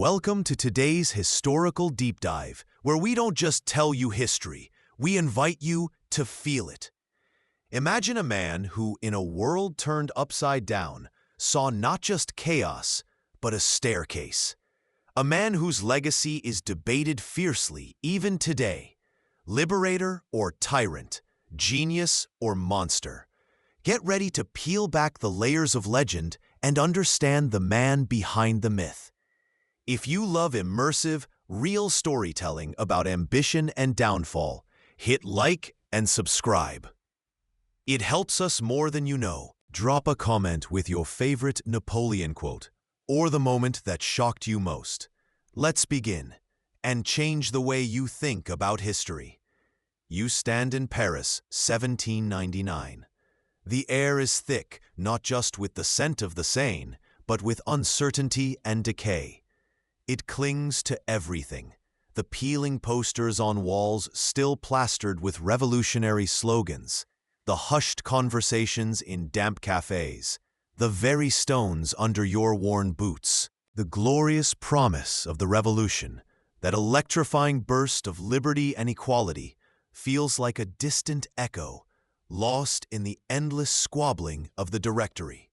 Welcome to today's historical deep dive, where we don't just tell you history, we invite you to feel it. Imagine a man who, in a world turned upside down, saw not just chaos, but a staircase. A man whose legacy is debated fiercely even today. Liberator or tyrant, genius or monster. Get ready to peel back the layers of legend and understand the man behind the myth. If you love immersive, real storytelling about ambition and downfall, hit like and subscribe. It helps us more than you know. Drop a comment with your favorite Napoleon quote, or the moment that shocked you most. Let's begin, and change the way you think about history. You stand in Paris, 1799. The air is thick, not just with the scent of the Seine, but with uncertainty and decay. It clings to everything. The peeling posters on walls still plastered with revolutionary slogans, the hushed conversations in damp cafes, the very stones under your worn boots, the glorious promise of the revolution, that electrifying burst of liberty and equality, feels like a distant echo, lost in the endless squabbling of the Directory.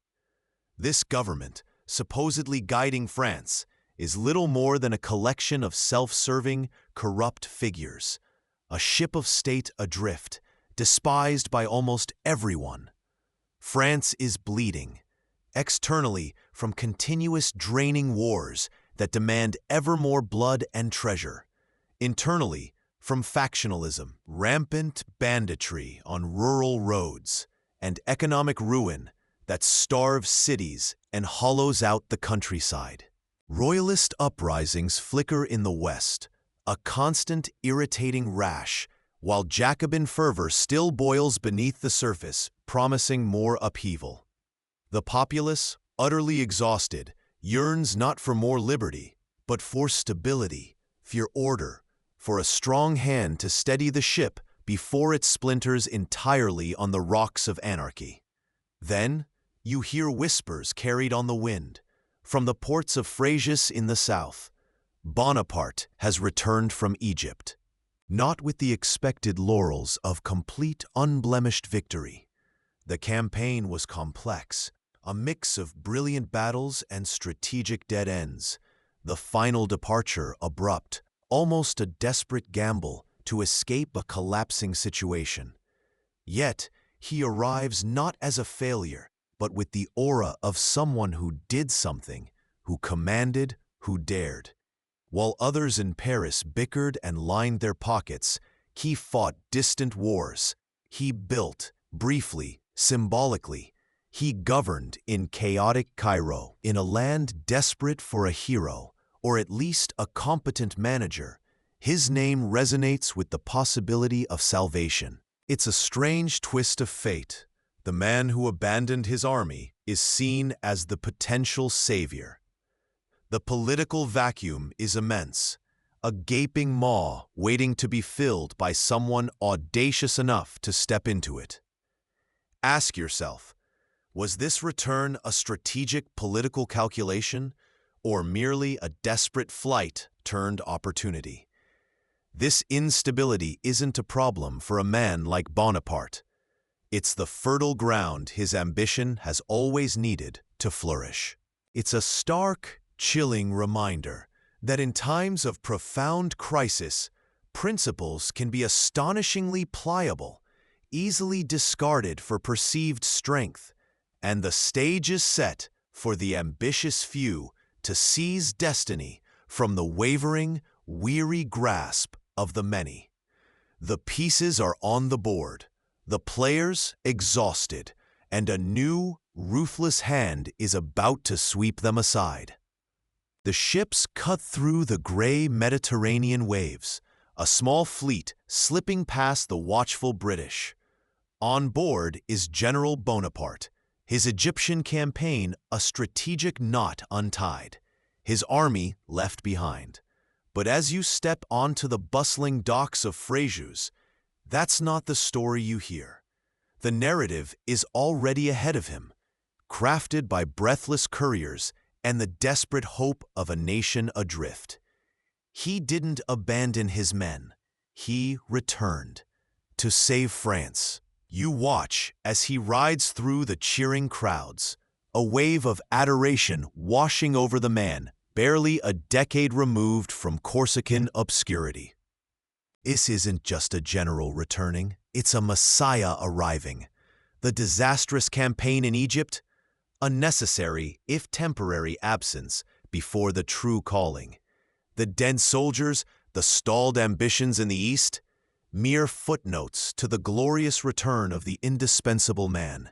This government, supposedly guiding France, is little more than a collection of self-serving, corrupt figures, a ship of state adrift, despised by almost everyone. France is bleeding, externally from continuous draining wars that demand ever more blood and treasure, internally from factionalism, rampant banditry on rural roads, and economic ruin that starves cities and hollows out the countryside. Royalist uprisings flicker in the West, a constant, irritating rash, while Jacobin fervor still boils beneath the surface, promising more upheaval. The populace, utterly exhausted, yearns not for more liberty, but for stability, for order, for a strong hand to steady the ship before it splinters entirely on the rocks of anarchy. Then, you hear whispers carried on the wind. From the ports of Frejus in the south, Bonaparte has returned from Egypt, not with the expected laurels of complete, unblemished victory. The campaign was complex, a mix of brilliant battles and strategic dead ends, the final departure abrupt, almost a desperate gamble to escape a collapsing situation. Yet, he arrives not as a failure, but with the aura of someone who did something, who commanded, who dared. While others in Paris bickered and lined their pockets, he fought distant wars. He built, briefly, symbolically. He governed in chaotic Cairo, in a land desperate for a hero, or at least a competent manager. His name resonates with the possibility of salvation. It's a strange twist of fate. The man who abandoned his army is seen as the potential savior. The political vacuum is immense, a gaping maw waiting to be filled by someone audacious enough to step into it. Ask yourself, was this return a strategic political calculation, or merely a desperate flight turned opportunity? This instability isn't a problem for a man like Bonaparte. It's the fertile ground his ambition has always needed to flourish. It's a stark, chilling reminder that in times of profound crisis, principles can be astonishingly pliable, easily discarded for perceived strength, and the stage is set for the ambitious few to seize destiny from the wavering, weary grasp of the many. The pieces are on the board. The players exhausted, and a new, ruthless hand is about to sweep them aside. The ships cut through the gray Mediterranean waves, a small fleet slipping past the watchful British. On board is General Bonaparte, his Egyptian campaign a strategic knot untied, his army left behind. But as you step onto the bustling docks of Frejus, that's not the story you hear. The narrative is already ahead of him, crafted by breathless couriers and the desperate hope of a nation adrift. He didn't abandon his men. He returned to save France. You watch as he rides through the cheering crowds, a wave of adoration washing over the man, barely a decade removed from Corsican obscurity. This isn't just a general returning, it's a messiah arriving. The disastrous campaign in Egypt? A necessary, if temporary, absence before the true calling. The dead soldiers, the stalled ambitions in the East? Mere footnotes to the glorious return of the indispensable man.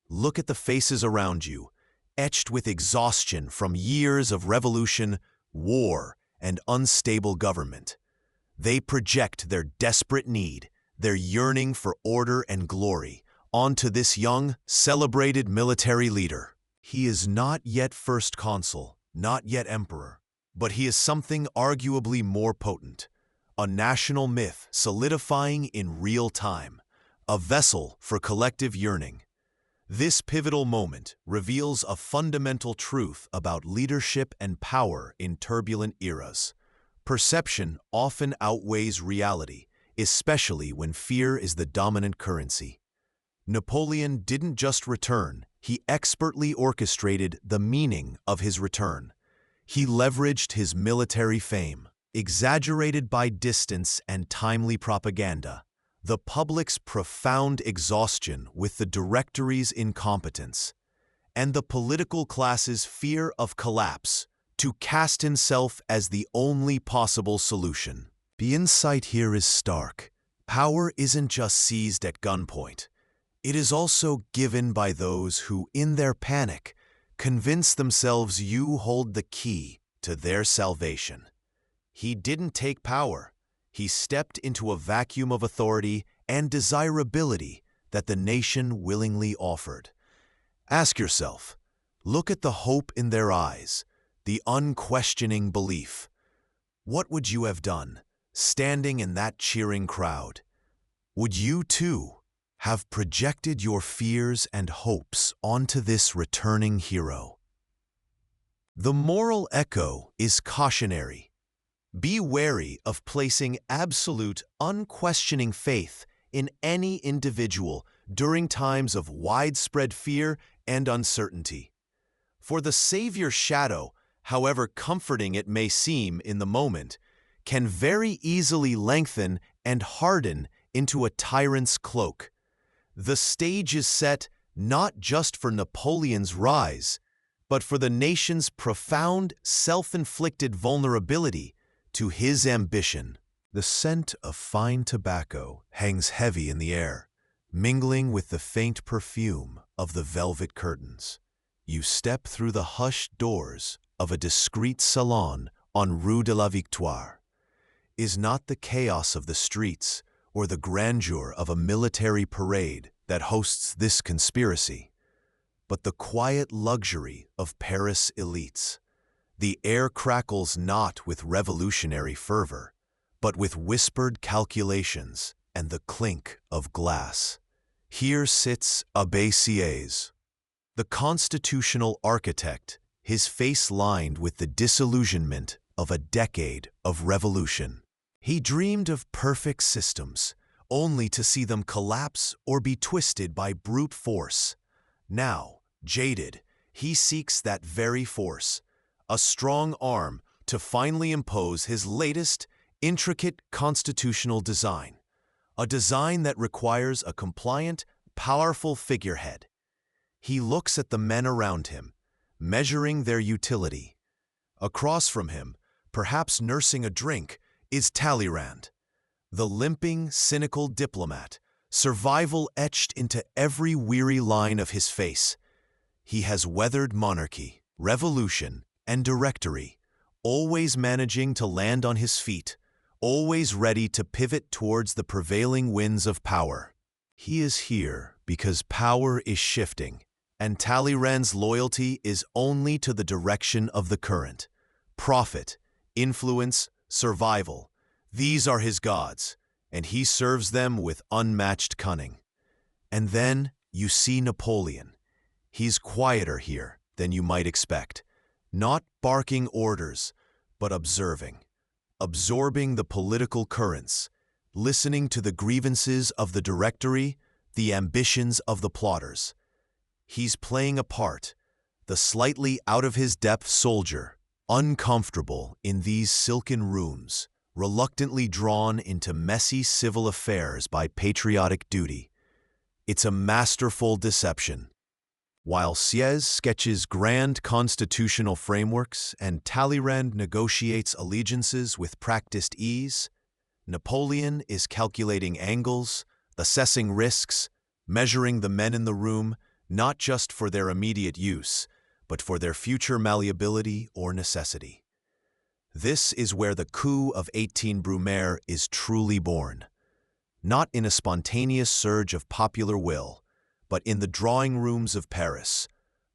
Look at the faces around you, etched with exhaustion from years of revolution, war, and unstable government. They project their desperate need, their yearning for order and glory, onto this young, celebrated military leader. He is not yet first consul, not yet emperor, but he is something arguably more potent. A national myth solidifying in real time, a vessel for collective yearning. This pivotal moment reveals a fundamental truth about leadership and power in turbulent eras. Perception often outweighs reality, especially when fear is the dominant currency. Napoleon didn't just return, he expertly orchestrated the meaning of his return. He leveraged his military fame, exaggerated by distance and timely propaganda, the public's profound exhaustion with the Directory's incompetence, and the political class's fear of collapse, to cast himself as the only possible solution. The insight here is stark. Power isn't just seized at gunpoint. It is also given by those who, in their panic, convince themselves you hold the key to their salvation. He didn't take power. He stepped into a vacuum of authority and desirability that the nation willingly offered. Ask yourself, look at the hope in their eyes, the unquestioning belief. What would you have done, standing in that cheering crowd? Would you, too, have projected your fears and hopes onto this returning hero? The moral echo is cautionary. Be wary of placing absolute, unquestioning faith in any individual during times of widespread fear and uncertainty. For the savior's shadow, however comforting it may seem in the moment, can very easily lengthen and harden into a tyrant's cloak. The stage is set not just for Napoleon's rise, but for the nation's profound, self-inflicted vulnerability to his ambition. The scent of fine tobacco hangs heavy in the air, mingling with the faint perfume of the velvet curtains. You step through the hushed doors of a discreet salon on Rue de la Victoire. Is not the chaos of the streets or the grandeur of a military parade that hosts this conspiracy, but the quiet luxury of Paris elites. The air crackles not with revolutionary fervor, but with whispered calculations and the clink of glass. Here sits Abbé Sieyès, the constitutional architect, his face lined with the disillusionment of a decade of revolution. He dreamed of perfect systems, only to see them collapse or be twisted by brute force. Now, jaded, he seeks that very force, a strong arm to finally impose his latest, intricate constitutional design, a design that requires a compliant, powerful figurehead. He looks at the men around him, measuring their utility. Across from him, perhaps nursing a drink, is Talleyrand, the limping, cynical diplomat, survival etched into every weary line of his face. He has weathered monarchy, revolution, and Directory, always managing to land on his feet, always ready to pivot towards the prevailing winds of power. He is here because power is shifting, and Talleyrand's loyalty is only to the direction of the current. Profit, influence, survival, these are his gods, and he serves them with unmatched cunning. And then you see Napoleon. He's quieter here than you might expect, not barking orders, but observing, absorbing the political currents, listening to the grievances of the Directory, the ambitions of the plotters. He's playing a part, the slightly out-of-his-depth soldier, uncomfortable in these silken rooms, reluctantly drawn into messy civil affairs by patriotic duty. It's a masterful deception. While Sieyès sketches grand constitutional frameworks and Talleyrand negotiates allegiances with practiced ease, Napoleon is calculating angles, assessing risks, measuring the men in the room, not just for their immediate use, but for their future malleability or necessity. This is where the coup of 18 Brumaire is truly born. Not in a spontaneous surge of popular will, but in the drawing rooms of Paris,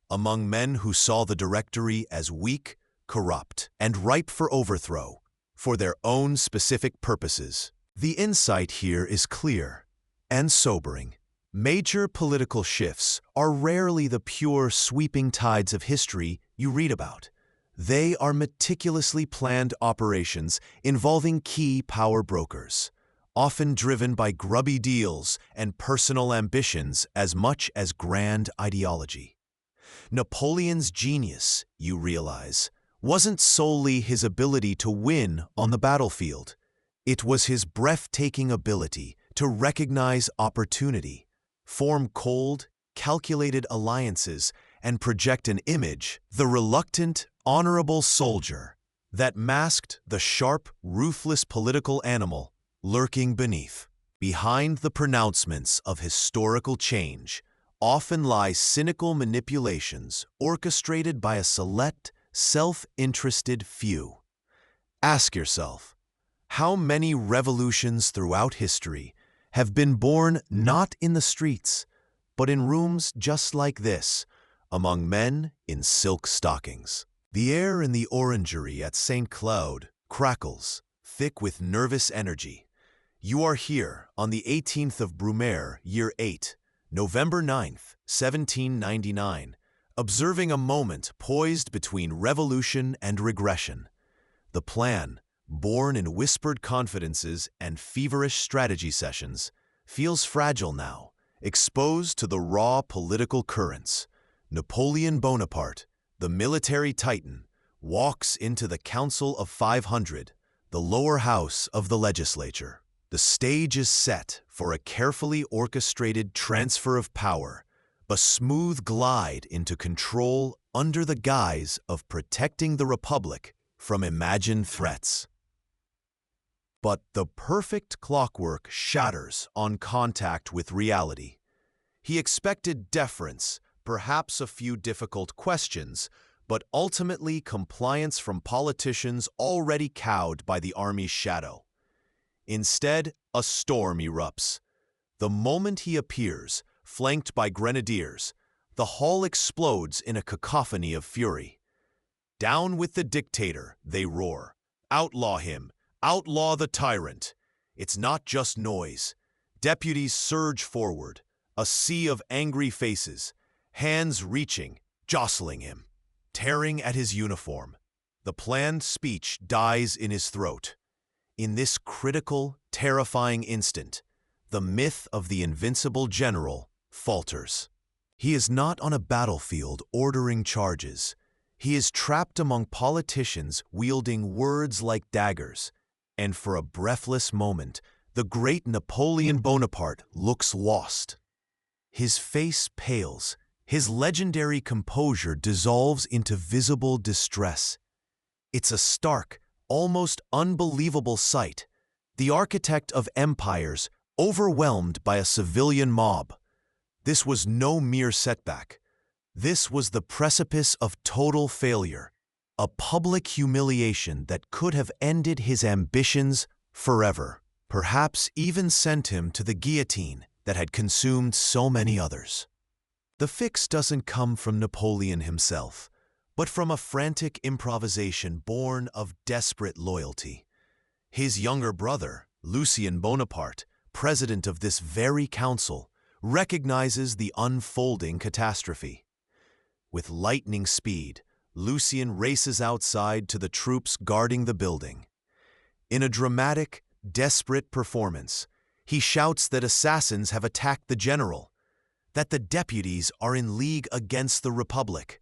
among men who saw the Directory as weak, corrupt, and ripe for overthrow, for their own specific purposes. The insight here is clear and sobering. Major political shifts are rarely the pure sweeping tides of history you read about. They are meticulously planned operations involving key power brokers, often driven by grubby deals and personal ambitions as much as grand ideology. Napoleon's genius, you realize, wasn't solely his ability to win on the battlefield. It was his breathtaking ability to recognize opportunity, form cold, calculated alliances, and project an image, the reluctant, honorable soldier, that masked the sharp, ruthless political animal lurking beneath. Behind the pronouncements of historical change often lie cynical manipulations orchestrated by a select, self-interested few. Ask yourself, how many revolutions throughout history have been born not in the streets, but in rooms just like this, among men in silk stockings? The air in the orangery at St. Cloud crackles, thick with nervous energy. You are here on the 18th of Brumaire, year 8, November 9th, 1799, observing a moment poised between revolution and regression. The plan, born in whispered confidences and feverish strategy sessions, feels fragile now, exposed to the raw political currents. Napoleon Bonaparte, the military titan, walks into the Council of 500, the lower house of the legislature. The stage is set for a carefully orchestrated transfer of power, a smooth glide into control under the guise of protecting the Republic from imagined threats. But the perfect clockwork shatters on contact with reality. He expected deference, perhaps a few difficult questions, but ultimately compliance from politicians already cowed by the army's shadow. Instead, a storm erupts. The moment he appears, flanked by grenadiers, the hall explodes in a cacophony of fury. "Down with the dictator," they roar. "Outlaw him! Outlaw the tyrant!" It's not just noise. Deputies surge forward, a sea of angry faces, hands reaching, jostling him, tearing at his uniform. The planned speech dies in his throat. In this critical, terrifying instant, the myth of the invincible general falters. He is not on a battlefield ordering charges. He is trapped among politicians wielding words like daggers, and for a breathless moment, the great Napoleon Bonaparte looks lost. His face pales, his legendary composure dissolves into visible distress. It's a stark, almost unbelievable sight, the architect of empires overwhelmed by a civilian mob. This was no mere setback. This was the precipice of total failure, a public humiliation that could have ended his ambitions forever, perhaps even sent him to the guillotine that had consumed so many others. The fix doesn't come from Napoleon himself, but from a frantic improvisation born of desperate loyalty. His younger brother, Lucien Bonaparte, president of this very council, recognizes the unfolding catastrophe. With lightning speed, Lucien races outside to the troops guarding the building. In a dramatic, desperate performance, he shouts that assassins have attacked the general, that the deputies are in league against the Republic.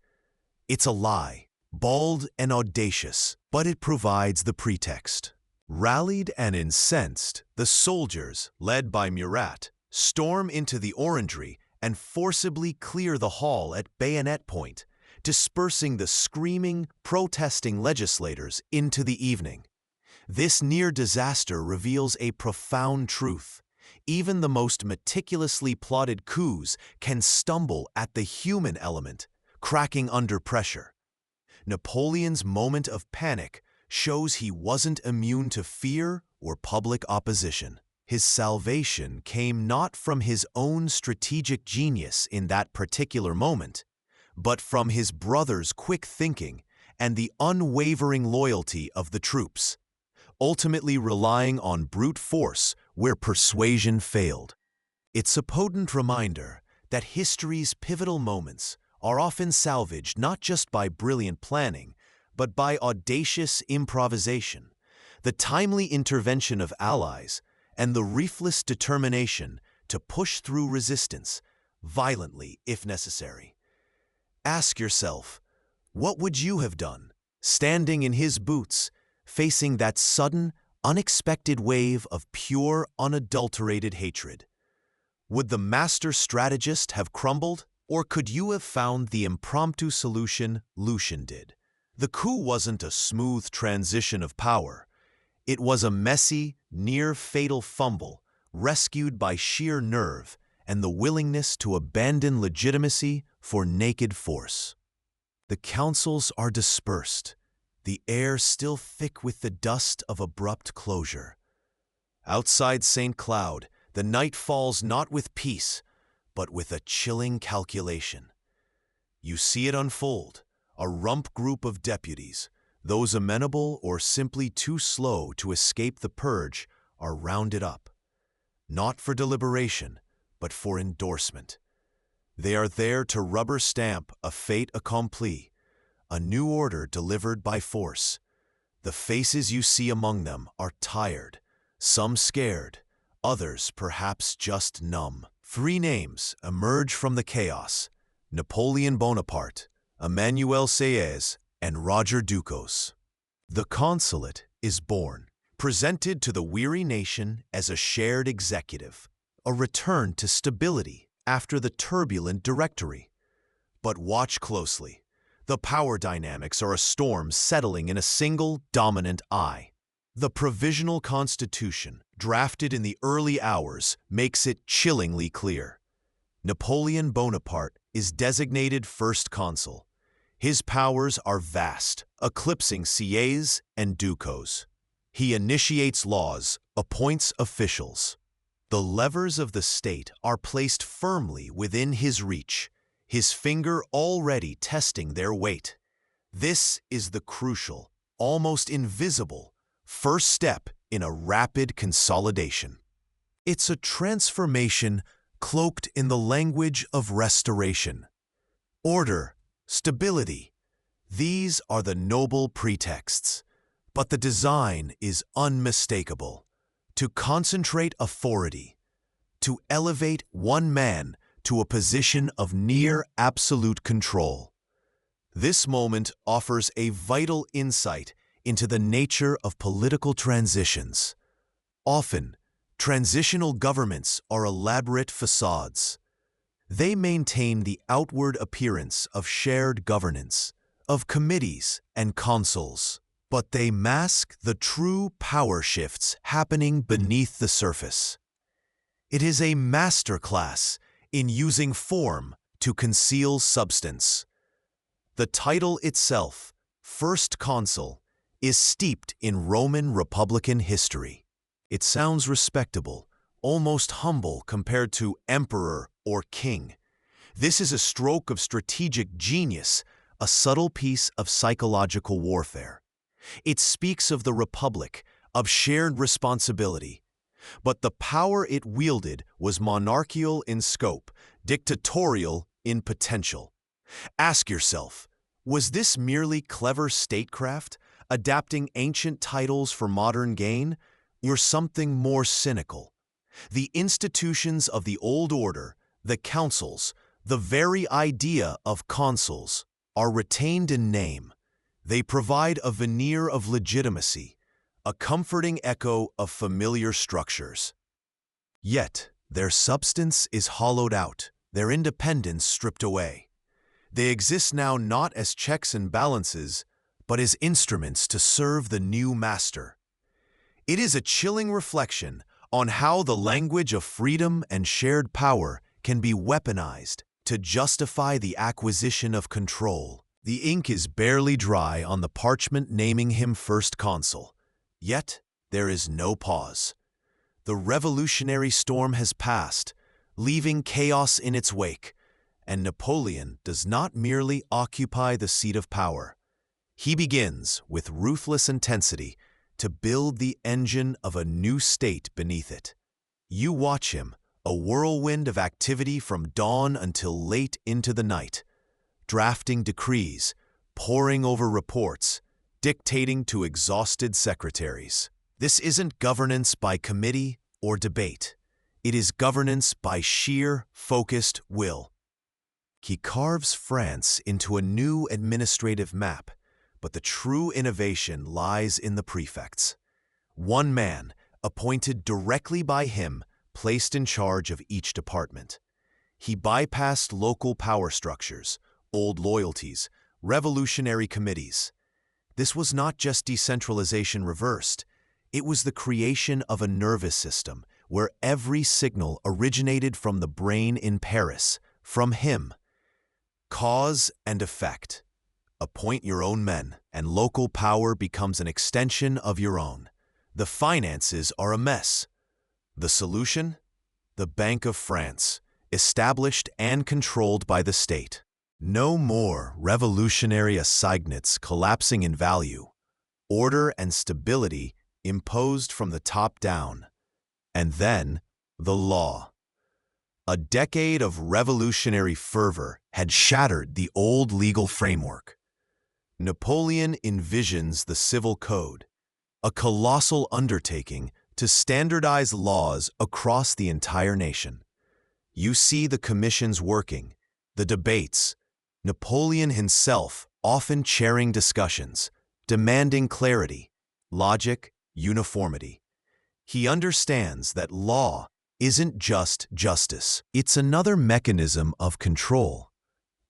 It's a lie, bold and audacious, but it provides the pretext. Rallied and incensed, the soldiers, led by Murat, storm into the orangery and forcibly clear the hall at bayonet point, dispersing the screaming, protesting legislators into the evening. This near disaster reveals a profound truth. Even the most meticulously plotted coups can stumble at the human element, cracking under pressure. Napoleon's moment of panic shows he wasn't immune to fear or public opposition. His salvation came not from his own strategic genius in that particular moment, but from his brother's quick thinking and the unwavering loyalty of the troops, ultimately relying on brute force where persuasion failed. It's a potent reminder that history's pivotal moments are often salvaged not just by brilliant planning, but by audacious improvisation, the timely intervention of allies, and the ruthless determination to push through resistance, violently if necessary. Ask yourself, what would you have done, standing in his boots, facing that sudden, unexpected wave of pure, unadulterated hatred? Would the master strategist have crumbled, or could you have found the impromptu solution Lucien did? The coup wasn't a smooth transition of power. It was a messy, near-fatal fumble, rescued by sheer nerve and the willingness to abandon legitimacy for naked force. The councils are dispersed, the air still thick with the dust of abrupt closure. Outside St. Cloud, the night falls not with peace, but with a chilling calculation. You see it unfold, a rump group of deputies, those amenable or simply too slow to escape the purge, are rounded up, not for deliberation, but for endorsement. They are there to rubber stamp a fait accompli, a new order delivered by force. The faces you see among them are tired, some scared, others perhaps just numb. 3 names emerge from the chaos: Napoleon Bonaparte, Emmanuel Sieyès, and Roger Ducos. The Consulate is born, presented to the weary nation as a shared executive, a return to stability after the turbulent Directory. But watch closely. The power dynamics are a storm settling in a single dominant eye. The Provisional Constitution, drafted in the early hours, makes it chillingly clear. Napoleon Bonaparte is designated First Consul. His powers are vast, eclipsing Sieyès and Ducos. He initiates laws, appoints officials. The levers of the state are placed firmly within his reach, his finger already testing their weight. This is the crucial, almost invisible, first step in a rapid consolidation. It's a transformation cloaked in the language of restoration. Order, stability, these are the noble pretexts, but the design is unmistakable. To concentrate authority, to elevate one man to a position of near absolute control. This moment offers a vital insight into the nature of political transitions. Often, transitional governments are elaborate facades. They maintain the outward appearance of shared governance, of committees and consuls, but they mask the true power shifts happening beneath the surface. It is a masterclass in using form to conceal substance. The title itself, First Consul, is steeped in Roman Republican history. It sounds respectable, almost humble compared to emperor or king. This is a stroke of strategic genius, a subtle piece of psychological warfare. It speaks of the Republic, of shared responsibility. But the power it wielded was monarchical in scope, dictatorial in potential. Ask yourself, Was this merely clever statecraft, adapting ancient titles for modern gain, or something more cynical? The institutions of the old order, the councils, the very idea of consuls, are retained in name. They provide a veneer of legitimacy, a comforting echo of familiar structures. Yet, their substance is hollowed out, their independence stripped away. They exist now not as checks and balances, but as instruments to serve the new master. It is a chilling reflection on how the language of freedom and shared power can be weaponized to justify the acquisition of control. The ink is barely dry on the parchment naming him first consul. Yet, there is no pause. The revolutionary storm has passed, leaving chaos in its wake, and Napoleon does not merely occupy the seat of power. He begins, with ruthless intensity, to build the engine of a new state beneath it. You watch him, a whirlwind of activity from dawn until late into the night, drafting decrees, poring over reports, dictating to exhausted secretaries. This isn't governance by committee or debate. It is governance by sheer, focused will. He carves France into a new administrative map, but the true innovation lies in the prefects. One man, appointed directly by him, placed in charge of each department. He bypassed local power structures, old loyalties, revolutionary committees. This was not just decentralization reversed. It was the creation of a nervous system where every signal originated from the brain in Paris, from him. Cause and effect. Appoint your own men, and local power becomes an extension of your own. The finances are a mess. The solution? The Bank of France, established and controlled by the state. No more revolutionary assignats collapsing in value. Order and stability imposed from the top down. And then, the law. A decade of revolutionary fervor had shattered the old legal framework. Napoleon envisions the civil code, a colossal undertaking to standardize laws across the entire nation. You see the commissions working, the debates, Napoleon himself often chairing discussions, demanding clarity, logic, uniformity. He understands that law isn't just justice. It's another mechanism of control,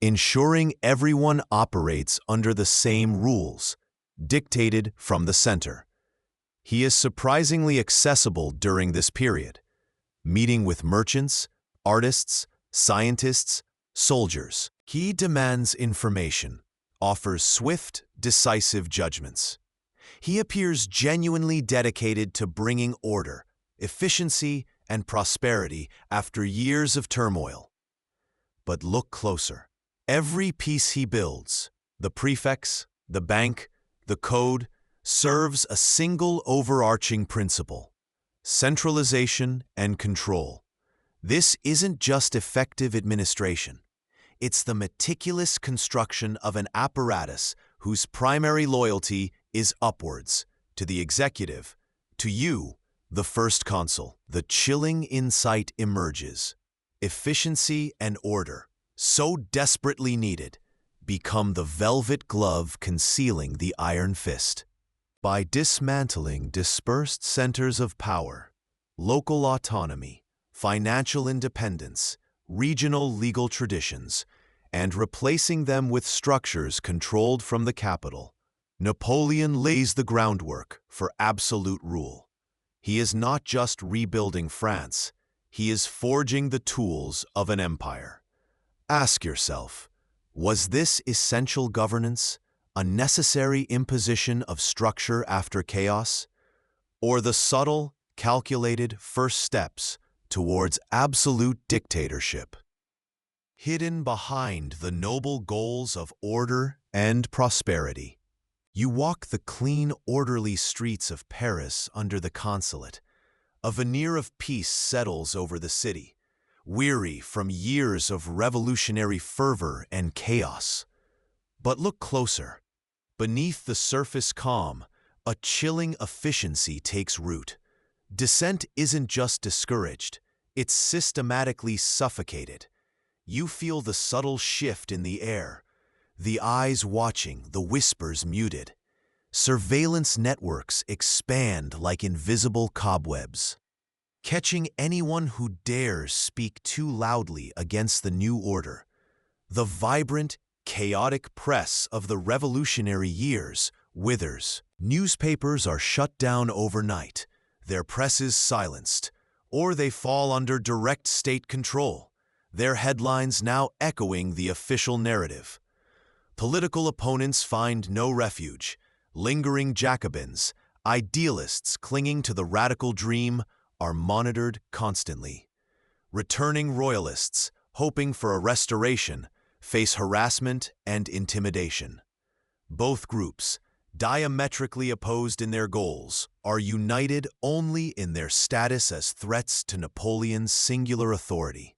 ensuring everyone operates under the same rules, dictated from the center. He is surprisingly accessible during this period, meeting with merchants, artists, scientists, soldiers. He demands information, offers swift, decisive judgments. He appears genuinely dedicated to bringing order, efficiency, and prosperity after years of turmoil. But look closer. Every piece he builds, the prefects, the bank, the code, serves a single overarching principle: centralization and control. This isn't just effective administration. It's the meticulous construction of an apparatus whose primary loyalty is upwards, to the executive, to you, the first consul. The chilling insight emerges. Efficiency and order, so desperately needed, become the velvet glove concealing the iron fist. By dismantling dispersed centers of power, local autonomy, financial independence, regional legal traditions, and replacing them with structures controlled from the capital, Napoleon lays the groundwork for absolute rule. He is not just rebuilding France, he is forging the tools of an empire. Ask yourself, was this essential governance a necessary imposition of structure after chaos, or the subtle, calculated first steps towards absolute dictatorship? Hidden behind the noble goals of order and prosperity, you walk the clean, orderly streets of Paris under the Consulate. A veneer of peace settles over the city, weary from years of revolutionary fervor and chaos. But look closer. Beneath the surface calm, a chilling efficiency takes root. Dissent isn't just discouraged, it's systematically suffocated. You feel the subtle shift in the air, the eyes watching, the whispers muted. Surveillance networks expand like invisible cobwebs, catching anyone who dares speak too loudly against the new order. The vibrant, chaotic press of the revolutionary years withers. Newspapers are shut down overnight, their presses silenced, or they fall under direct state control, their headlines now echoing the official narrative. Political opponents find no refuge. Lingering Jacobins, idealists clinging to the radical dream, are monitored constantly. Returning royalists, hoping for a restoration, face harassment and intimidation. Both groups, diametrically opposed in their goals, are united only in their status as threats to Napoleon's singular authority.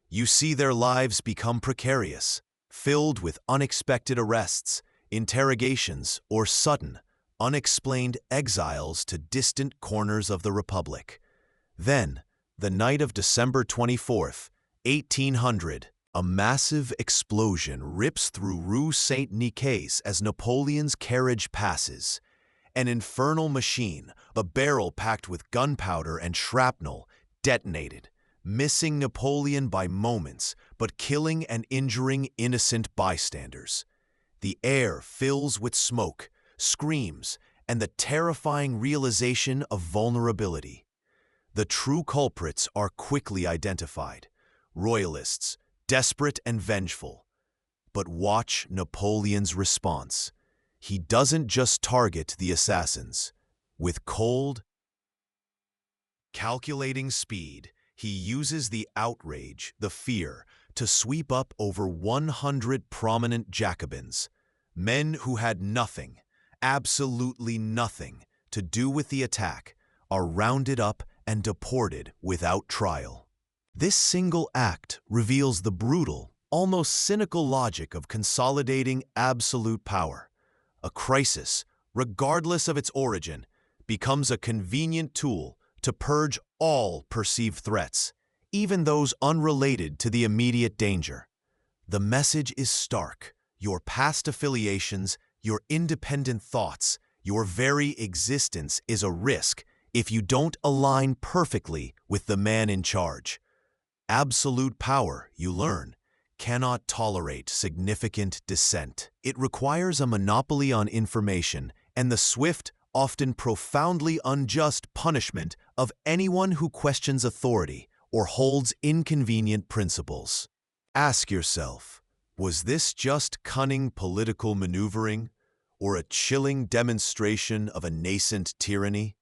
You see their lives become precarious, filled with unexpected arrests, interrogations, or sudden, unexplained exiles to distant corners of the Republic. Then, the night of December 24th, 1800, a massive explosion rips through Rue Saint-Nicaise as Napoleon's carriage passes. An infernal machine, a barrel packed with gunpowder and shrapnel, detonated, missing Napoleon by moments, but killing and injuring innocent bystanders. The air fills with smoke, screams, and the terrifying realization of vulnerability. The true culprits are quickly identified: royalists, desperate and vengeful. But watch Napoleon's response. He doesn't just target the assassins. With cold, calculating speed, he uses the outrage, the fear, to sweep up over 100 prominent Jacobins, men who had nothing, absolutely nothing, to do with the attack, are rounded up and deported without trial. This single act reveals the brutal, almost cynical logic of consolidating absolute power. A crisis, regardless of its origin, becomes a convenient tool to purge all perceived threats, even those unrelated to the immediate danger. The message is stark. Your past affiliations, your independent thoughts, your very existence is a risk if you don't align perfectly with the man in charge. Absolute power, you learn, cannot tolerate significant dissent. It requires a monopoly on information and the swift, often profoundly unjust punishment of anyone who questions authority or holds inconvenient principles. Ask yourself, was this just cunning political maneuvering or a chilling demonstration of a nascent tyranny?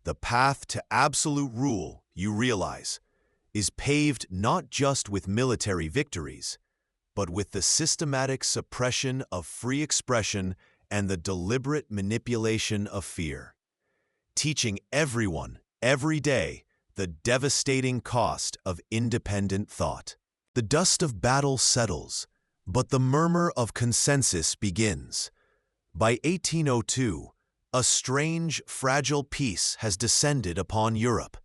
The path to absolute rule, you realize, is paved not just with military victories, but with the systematic suppression of free expression and the deliberate manipulation of fear, teaching everyone, every day, the devastating cost of independent thought. The dust of battle settles, but the murmur of consensus begins. By 1802, a strange, fragile peace has descended upon Europe.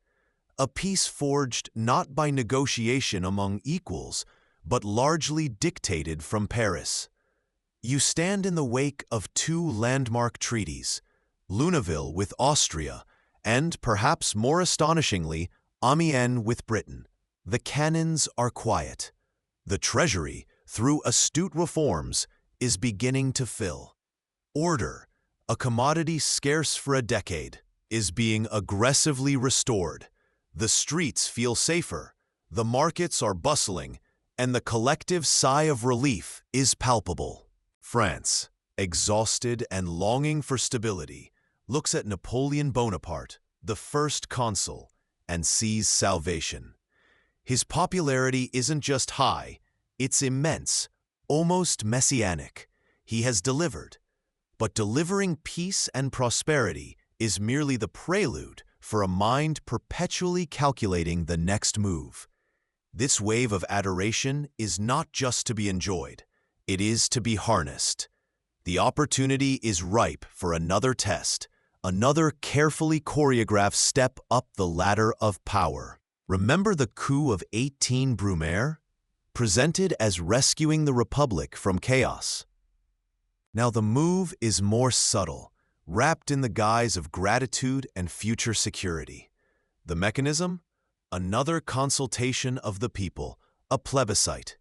A peace forged not by negotiation among equals, but largely dictated from Paris. You stand in the wake of two landmark treaties, Luneville with Austria, and, perhaps more astonishingly, Amiens with Britain. The cannons are quiet. The treasury, through astute reforms, is beginning to fill. Order, a commodity scarce for a decade, is being aggressively restored. The streets feel safer, the markets are bustling, and the collective sigh of relief is palpable. France, exhausted and longing for stability, looks at Napoleon Bonaparte, the first consul, and sees salvation. His popularity isn't just high, it's immense, almost messianic. He has delivered. But delivering peace and prosperity is merely the prelude for a mind perpetually calculating the next move. This wave of adoration is not just to be enjoyed. It is to be harnessed. The opportunity is ripe for another test, another carefully choreographed step up the ladder of power. Remember the coup of 18 Brumaire? Presented as rescuing the Republic from chaos. Now the move is more subtle, wrapped in the guise of gratitude and future security. The mechanism? Another consultation of the people, a plebiscite.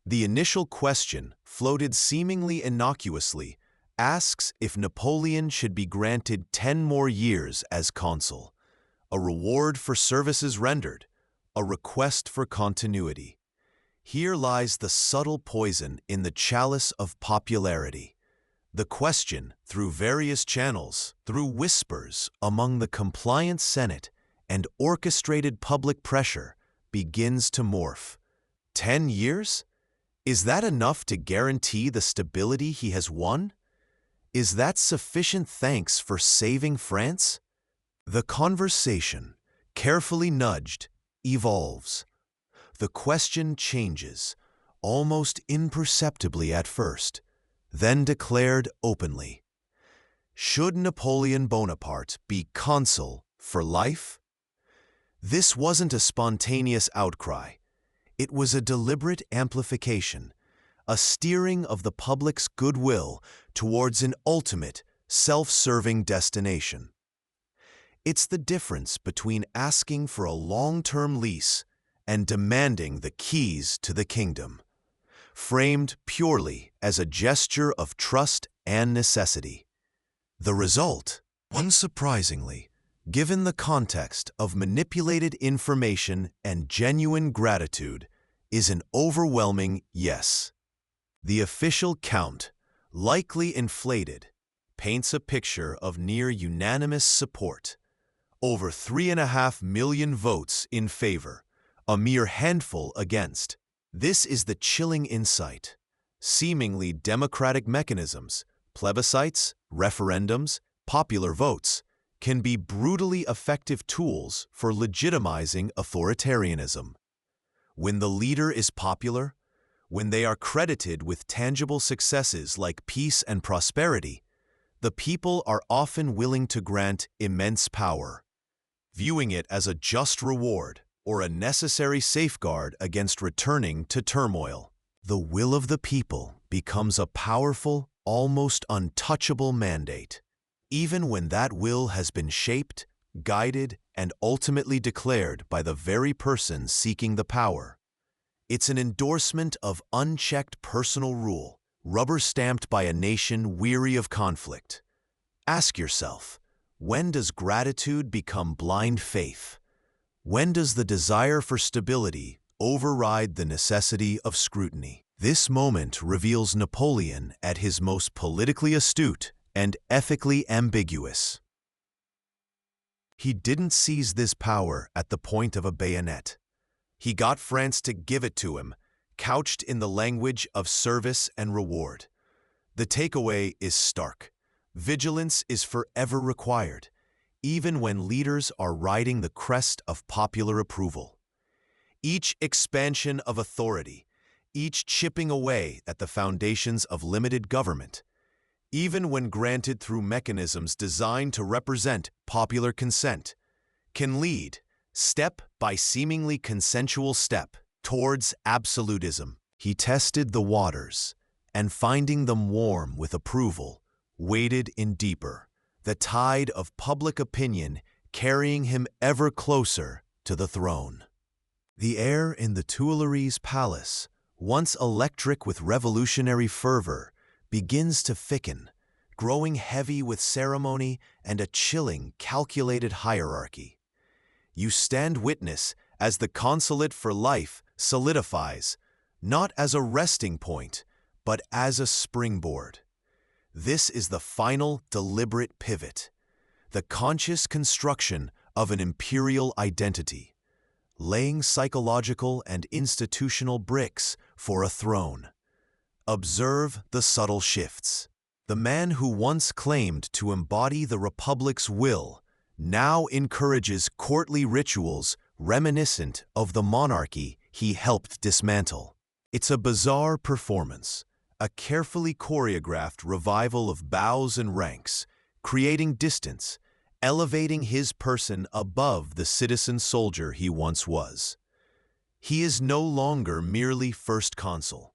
The initial question, floated seemingly innocuously, asks if Napoleon should be granted 10 more years as consul, a reward for services rendered, a request for continuity. Here lies the subtle poison in the chalice of popularity. The question, through various channels, through whispers among the compliant Senate and orchestrated public pressure, begins to morph. 10 years? Is that enough to guarantee the stability he has won? Is that sufficient thanks for saving France? The conversation, carefully nudged, evolves. The question changes, almost imperceptibly at first, then declared openly. Should Napoleon Bonaparte be consul for life? This wasn't a spontaneous outcry. It was a deliberate amplification, a steering of the public's goodwill towards an ultimate, self-serving destination. It's the difference between asking for a long-term lease and demanding the keys to the kingdom, framed purely as a gesture of trust and necessity. The result, unsurprisingly, given the context of manipulated information and genuine gratitude, is an overwhelming yes. The official count, likely inflated, paints a picture of near-unanimous support. Over 3.5 million votes in favor, a mere handful against. This is the chilling insight. Seemingly democratic mechanisms, plebiscites, referendums, popular votes, can be brutally effective tools for legitimizing authoritarianism. When the leader is popular, when they are credited with tangible successes like peace and prosperity, the people are often willing to grant immense power, viewing it as a just reward or a necessary safeguard against returning to turmoil. The will of the people becomes a powerful, almost untouchable mandate, even when that will has been shaped, guided, and ultimately declared by the very person seeking the power. It's an endorsement of unchecked personal rule, rubber-stamped by a nation weary of conflict. Ask yourself, when does gratitude become blind faith? When does the desire for stability override the necessity of scrutiny? This moment reveals Napoleon at his most politically astute and ethically ambiguous. He didn't seize this power at the point of a bayonet. He got France to give it to him, couched in the language of service and reward. The takeaway is stark. Vigilance is forever required, even when leaders are riding the crest of popular approval. Each expansion of authority, each chipping away at the foundations of limited government, even when granted through mechanisms designed to represent popular consent, can lead, step by seemingly consensual step, towards absolutism. He tested the waters, and finding them warm with approval, waded in deeper, the tide of public opinion carrying him ever closer to the throne. The air in the Tuileries Palace, once electric with revolutionary fervor, begins to thicken, growing heavy with ceremony and a chilling, calculated hierarchy. You stand witness as the Consulate for life solidifies, not as a resting point, but as a springboard. This is the final deliberate pivot, the conscious construction of an imperial identity, laying psychological and institutional bricks for a throne. Observe the subtle shifts. The man who once claimed to embody the Republic's will now encourages courtly rituals reminiscent of the monarchy he helped dismantle. It's a bizarre performance, a carefully choreographed revival of bows and ranks, creating distance, elevating his person above the citizen soldier he once was. He is no longer merely first consul.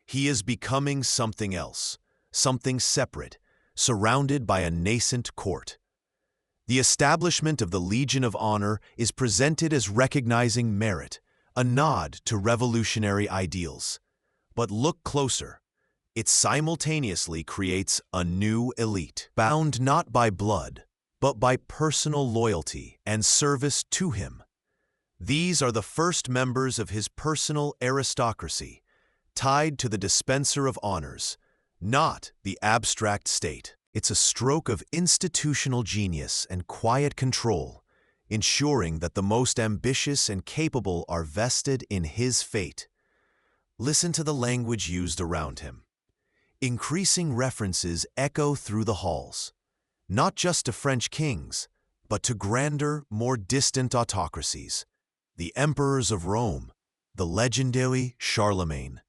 He is becoming something else, something separate, surrounded by a nascent court. The establishment of the Legion of Honor is presented as recognizing merit, a nod to revolutionary ideals. But look closer. It simultaneously creates a new elite, bound not by blood, but by personal loyalty and service to him. These are the first members of his personal aristocracy, tied to the dispenser of honors, not the abstract state. It's a stroke of institutional genius and quiet control, ensuring that the most ambitious and capable are vested in his fate. Listen to the language used around him. Increasing references echo through the halls, not just to French kings, but to grander, more distant autocracies, the emperors of Rome, the legendary Charlemagne.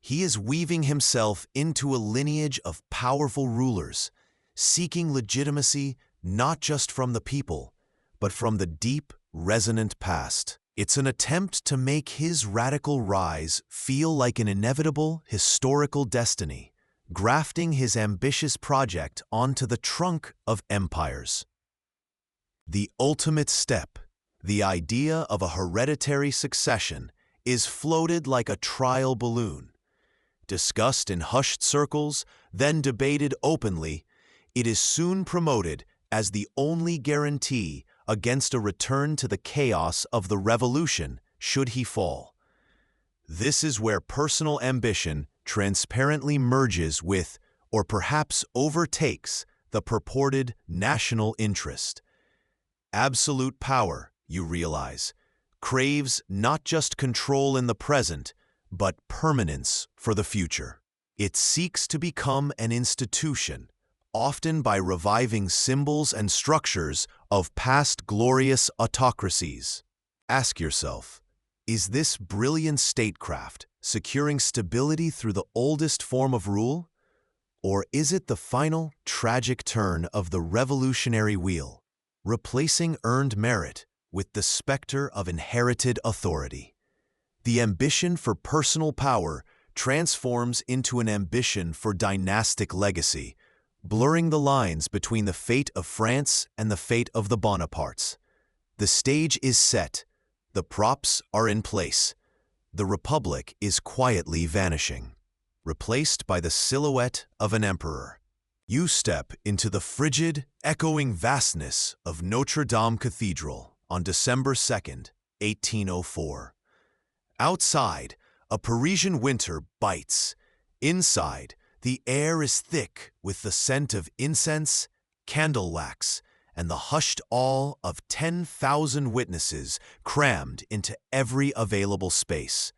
He is weaving himself into a lineage of powerful rulers, seeking legitimacy not just from the people, but from the deep, resonant past. It's an attempt to make his radical rise feel like an inevitable historical destiny, grafting his ambitious project onto the trunk of empires. The ultimate step, the idea of a hereditary succession, is floated like a trial balloon. Discussed in hushed circles, then debated openly, it is soon promoted as the only guarantee against a return to the chaos of the revolution should he fall. This is where personal ambition transparently merges with, or perhaps overtakes, the purported national interest. Absolute power, you realize, craves not just control in the present, but permanence for the future. It seeks to become an institution, often by reviving symbols and structures of past glorious autocracies. Ask yourself, is this brilliant statecraft securing stability through the oldest form of rule? Or is it the final, tragic turn of the revolutionary wheel, replacing earned merit with the specter of inherited authority? The ambition for personal power transforms into an ambition for dynastic legacy, blurring the lines between the fate of France and the fate of the Bonapartes. The stage is set, the props are in place. The Republic is quietly vanishing, replaced by the silhouette of an emperor. You step into the frigid, echoing vastness of Notre Dame Cathedral on December 2nd, 1804. Outside, a Parisian winter bites. Inside, the air is thick with the scent of incense, candle wax, and the hushed awe of 10,000 witnesses crammed into every available space.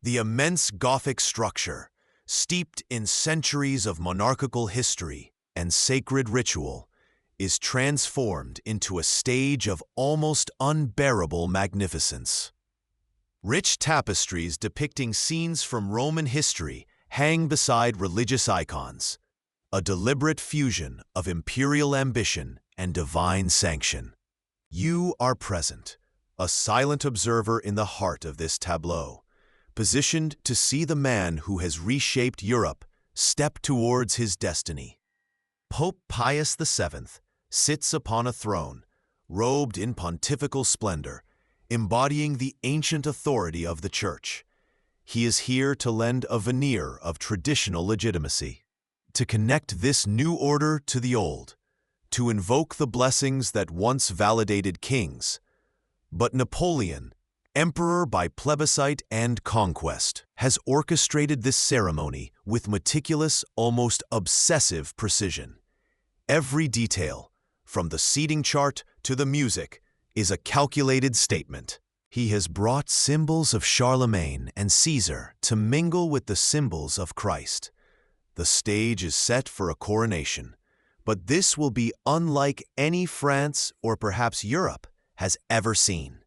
The immense Gothic structure, steeped in centuries of monarchical history and sacred ritual, is transformed into a stage of almost unbearable magnificence. Rich tapestries depicting scenes from Roman history hang beside religious icons, a deliberate fusion of imperial ambition and divine sanction. You are present, a silent observer in the heart of this tableau, positioned to see the man who has reshaped Europe step towards his destiny. Pope Pius VII sits upon a throne, robed in pontifical splendor, embodying the ancient authority of the Church. He is here to lend a veneer of traditional legitimacy, to connect this new order to the old, to invoke the blessings that once validated kings. But Napoleon, emperor by plebiscite and conquest, has orchestrated this ceremony with meticulous, almost obsessive precision. Every detail, from the seating chart to the music, is a calculated statement. He has brought symbols of Charlemagne and Caesar to mingle with the symbols of Christ. The stage is set for a coronation, but this will be unlike any France or perhaps Europe has ever seen.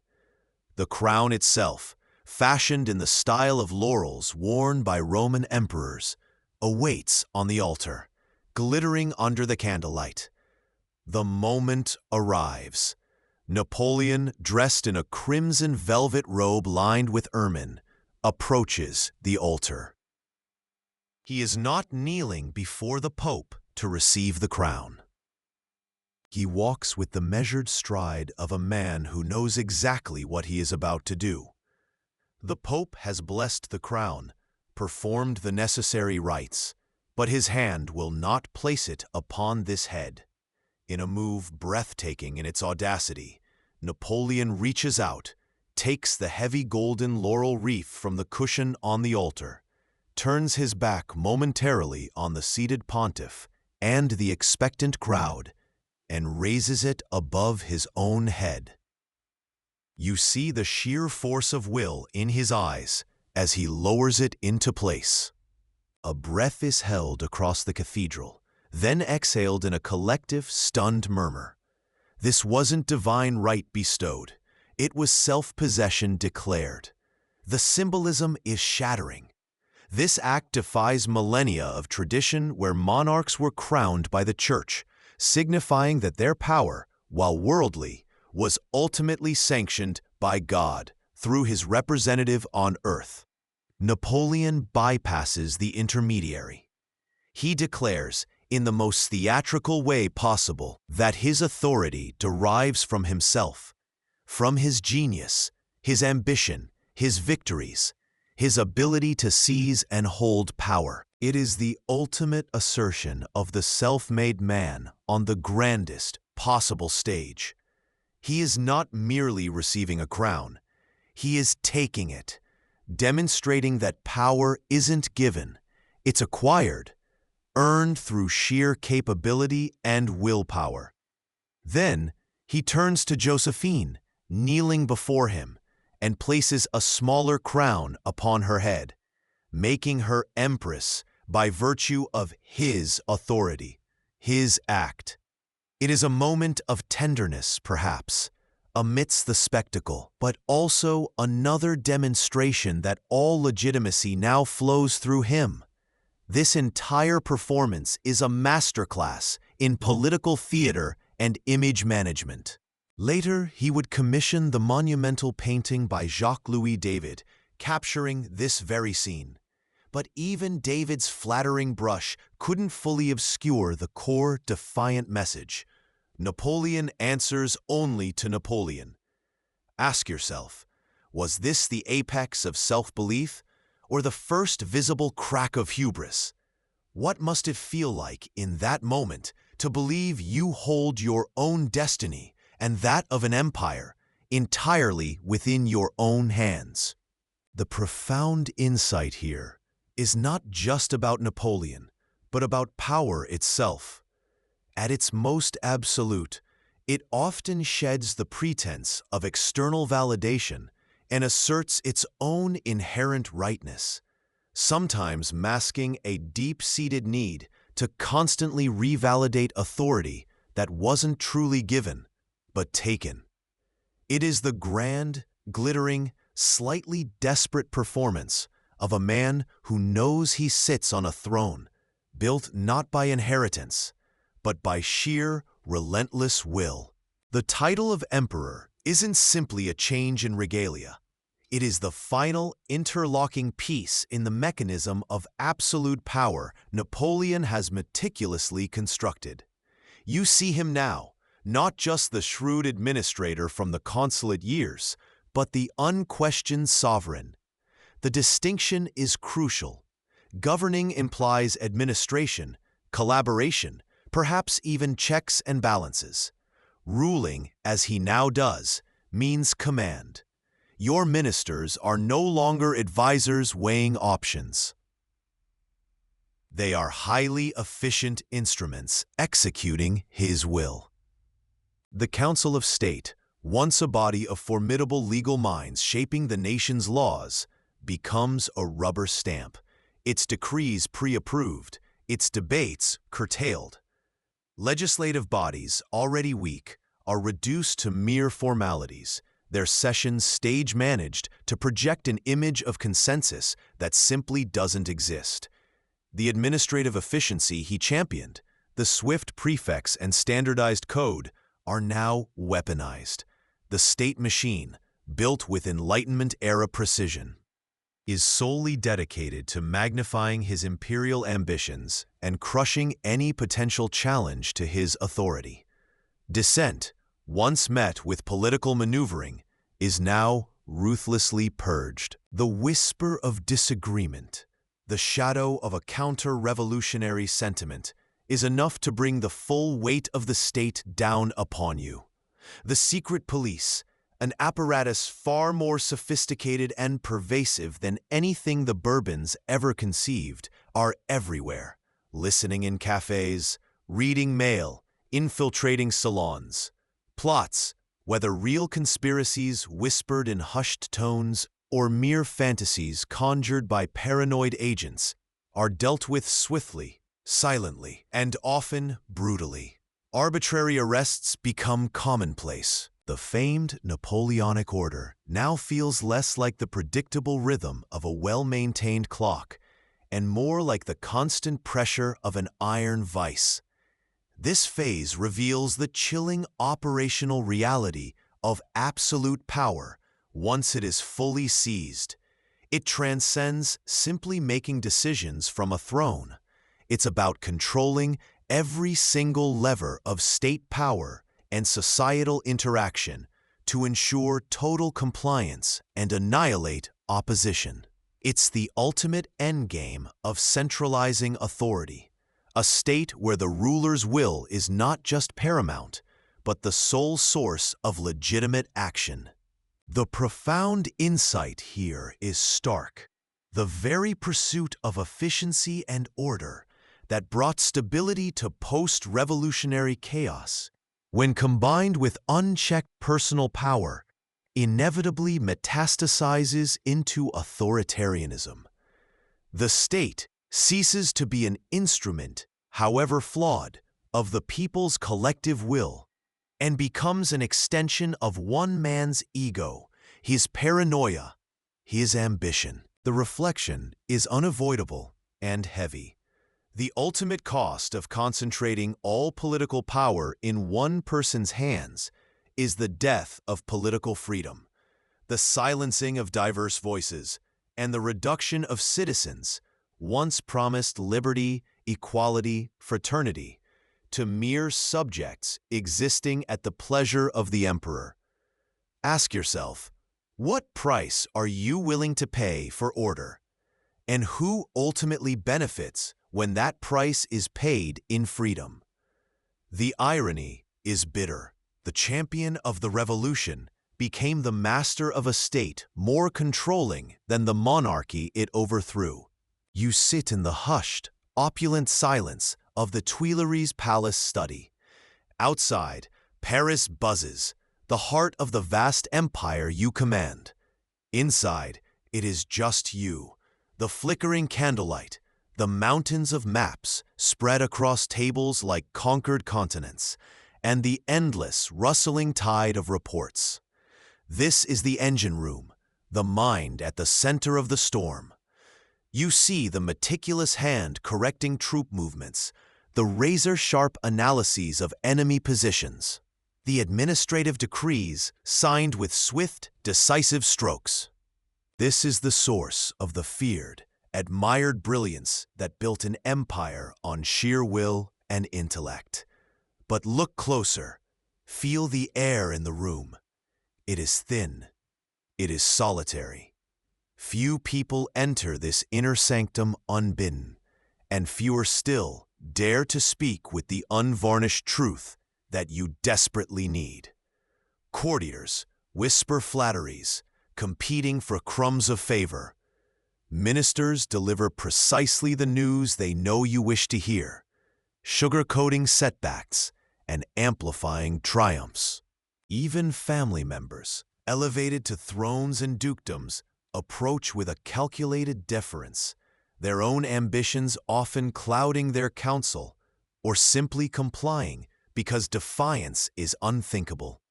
The crown itself, fashioned in the style of laurels worn by Roman emperors, awaits on the altar, glittering under the candlelight. The moment arrives. Napoleon, dressed in a crimson velvet robe lined with ermine, approaches the altar. He is not kneeling before the Pope to receive the crown. He walks with the measured stride of a man who knows exactly what he is about to do. The Pope has blessed the crown, performed the necessary rites, but his hand will not place it upon this head. In a move breathtaking in its audacity, Napoleon reaches out, takes the heavy golden laurel wreath from the cushion on the altar, turns his back momentarily on the seated pontiff and the expectant crowd, and raises it above his own head. You see the sheer force of will in his eyes as he lowers it into place. A breath is held across the cathedral, then exhaled in a collective, stunned murmur. This wasn't divine right bestowed. It was self-possession declared. The symbolism is shattering. This act defies millennia of tradition where monarchs were crowned by the church, signifying that their power, while worldly, was ultimately sanctioned by God through his representative on earth. Napoleon bypasses the intermediary. He declares, in the most theatrical way possible, that his authority derives from himself, from his genius, his ambition, his victories, his ability to seize and hold power. It is the ultimate assertion of the self-made man on the grandest possible stage. He is not merely receiving a crown, he is taking it, demonstrating that power isn't given, it's acquired, earned through sheer capability and willpower. Then he turns to Josephine, kneeling before him, and places a smaller crown upon her head, making her empress by virtue of his authority, his act. It is a moment of tenderness, perhaps, amidst the spectacle, but also another demonstration that all legitimacy now flows through him. This entire performance is a masterclass in political theater and image management. Later, he would commission the monumental painting by Jacques-Louis David, capturing this very scene. But even David's flattering brush couldn't fully obscure the core defiant message. Napoleon answers only to Napoleon. Ask yourself, was this the apex of self-belief, or the first visible crack of hubris? What must it feel like in that moment to believe you hold your own destiny and that of an empire entirely within your own hands? The profound insight here is not just about Napoleon, but about power itself. At its most absolute, it often sheds the pretense of external validation and asserts its own inherent rightness, sometimes masking a deep-seated need to constantly revalidate authority that wasn't truly given, but taken. It is the grand, glittering, slightly desperate performance of a man who knows he sits on a throne, built not by inheritance, but by sheer, relentless will. The title of emperor isn't simply a change in regalia. It is the final interlocking piece in the mechanism of absolute power Napoleon has meticulously constructed. You see him now, not just the shrewd administrator from the Consulate years, but the unquestioned sovereign. The distinction is crucial. Governing implies administration, collaboration, perhaps even checks and balances. Ruling, as he now does, means command. Your ministers are no longer advisors weighing options. They are highly efficient instruments executing his will. The Council of State, once a body of formidable legal minds shaping the nation's laws, becomes a rubber stamp, its decrees pre-approved, its debates curtailed. Legislative bodies, already weak, are reduced to mere formalities, their sessions stage-managed to project an image of consensus that simply doesn't exist. The administrative efficiency he championed, the swift prefix and standardized code, are now weaponized. The state machine, built with Enlightenment-era precision, is solely dedicated to magnifying his imperial ambitions and crushing any potential challenge to his authority. Dissent, once met with political maneuvering, is now ruthlessly purged. The whisper of disagreement, the shadow of a counter-revolutionary sentiment, is enough to bring the full weight of the state down upon you. The secret police, an apparatus far more sophisticated and pervasive than anything the Bourbons ever conceived, are everywhere, listening in cafes, reading mail, infiltrating salons. Plots, whether real conspiracies whispered in hushed tones or mere fantasies conjured by paranoid agents, are dealt with swiftly, silently, and often brutally. Arbitrary arrests become commonplace. The famed Napoleonic order now feels less like the predictable rhythm of a well-maintained clock and more like the constant pressure of an iron vice. This phase reveals the chilling operational reality of absolute power once it is fully seized. It transcends simply making decisions from a throne. It's about controlling every single lever of state power and societal interaction to ensure total compliance and annihilate opposition. It's the ultimate endgame of centralizing authority, a state where the ruler's will is not just paramount, but the sole source of legitimate action. The profound insight here is stark. The very pursuit of efficiency and order that brought stability to post-revolutionary chaos, when combined with unchecked personal power, inevitably metastasizes into authoritarianism. The state ceases to be an instrument, however flawed, of the people's collective will, and becomes an extension of one man's ego, his paranoia, his ambition. The reflection is unavoidable and heavy. The ultimate cost of concentrating all political power in one person's hands is the death of political freedom, the silencing of diverse voices, and the reduction of citizens, once promised liberty, equality, fraternity, to mere subjects existing at the pleasure of the emperor. Ask yourself, what price are you willing to pay for order? And who ultimately benefits when that price is paid in freedom? The irony is bitter. The champion of the revolution became the master of a state more controlling than the monarchy it overthrew. You sit in the hushed, opulent silence of the Tuileries Palace study. Outside, Paris buzzes, the heart of the vast empire you command. Inside, it is just you, the flickering candlelight, the mountains of maps spread across tables like conquered continents, and the endless, rustling tide of reports. This is the engine room, the mind at the center of the storm. You see the meticulous hand correcting troop movements, the razor-sharp analyses of enemy positions, the administrative decrees signed with swift, decisive strokes. This is the source of the feared, admired brilliance that built an empire on sheer will and intellect. But look closer. Feel the air in the room. It is thin. It is solitary. Few people enter this inner sanctum unbidden, and fewer still dare to speak with the unvarnished truth that you desperately need. Courtiers whisper flatteries, competing for crumbs of favor. Ministers deliver precisely the news they know you wish to hear, sugarcoating setbacks and amplifying triumphs. Even family members, elevated to thrones and dukedoms, approach with a calculated deference, their own ambitions often clouding their counsel or simply complying because defiance is unthinkable.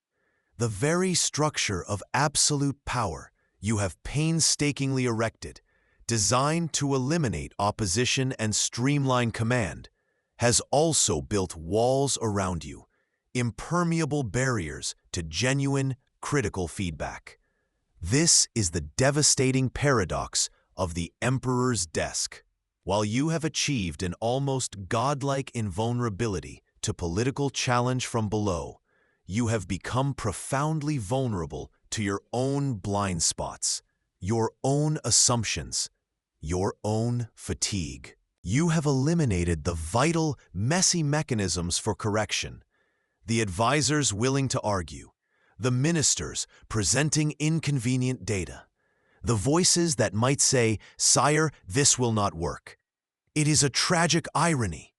the very structure of absolute power you have painstakingly erected, designed to eliminate opposition and streamline command, has also built walls around you, impermeable barriers to genuine, critical feedback. This is the devastating paradox of the emperor's desk. While you have achieved an almost godlike invulnerability to political challenge from below, you have become profoundly vulnerable to your own blind spots, your own assumptions, your own fatigue. You have eliminated the vital, messy mechanisms for correction, the advisors willing to argue, the ministers presenting inconvenient data, the voices that might say, "Sire, this will not work." It is a tragic irony.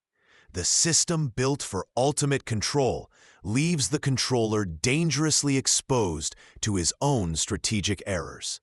The system built for ultimate control leaves the controller dangerously exposed to his own strategic errors.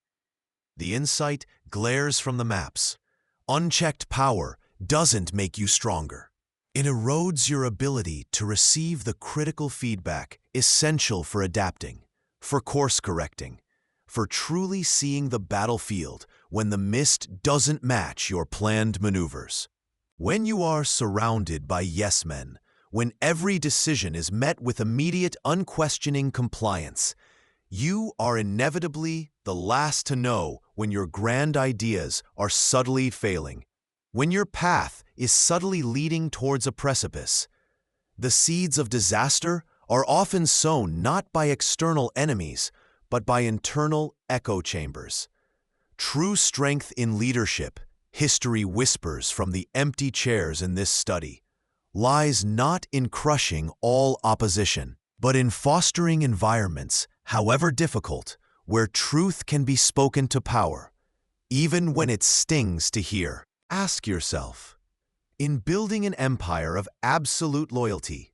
The insight glares from the maps. Unchecked power doesn't make you stronger. It erodes your ability to receive the critical feedback essential for adapting, for course correcting, for truly seeing the battlefield when the mist doesn't match your planned maneuvers. When you are surrounded by yes men, when every decision is met with immediate, unquestioning compliance, you are inevitably the last to know when your grand ideas are subtly failing, when your path is subtly leading towards a precipice. The seeds of disaster are often sown not by external enemies, but by internal echo chambers. True strength in leadership, history whispers from the empty chairs in this study, lies not in crushing all opposition, but in fostering environments, however difficult, where truth can be spoken to power, even when it stings to hear. Ask yourself, in building an empire of absolute loyalty,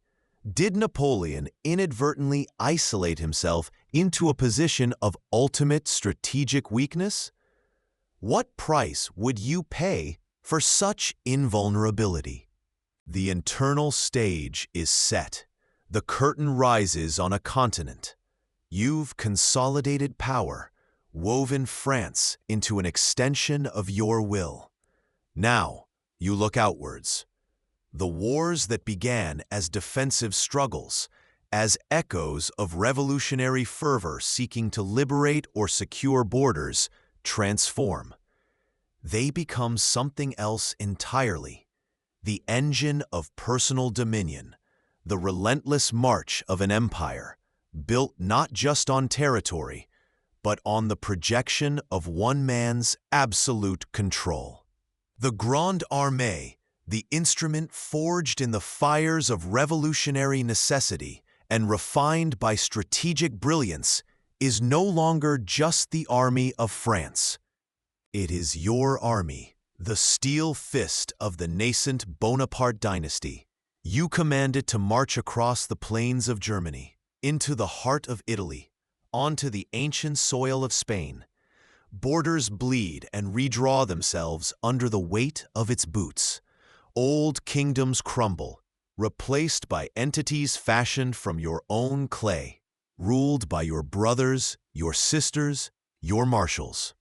did Napoleon inadvertently isolate himself into a position of ultimate strategic weakness? What price would you pay for such invulnerability? The internal stage is set. The curtain rises on a continent. You've consolidated power, woven France into an extension of your will. Now, you look outwards. The wars that began as defensive struggles, as echoes of revolutionary fervor seeking to liberate or secure borders, transform. They become something else entirely. The engine of personal dominion, the relentless march of an empire, built not just on territory, but on the projection of one man's absolute control. The Grande Armée, the instrument forged in the fires of revolutionary necessity and refined by strategic brilliance, is no longer just the army of France. It is your army, the steel fist of the nascent Bonaparte dynasty. You command it to march across the plains of Germany, into the heart of Italy, onto the ancient soil of Spain. Borders bleed and redraw themselves under the weight of its boots. Old kingdoms crumble, replaced by entities fashioned from your own clay, ruled by your brothers, your sisters, your marshals.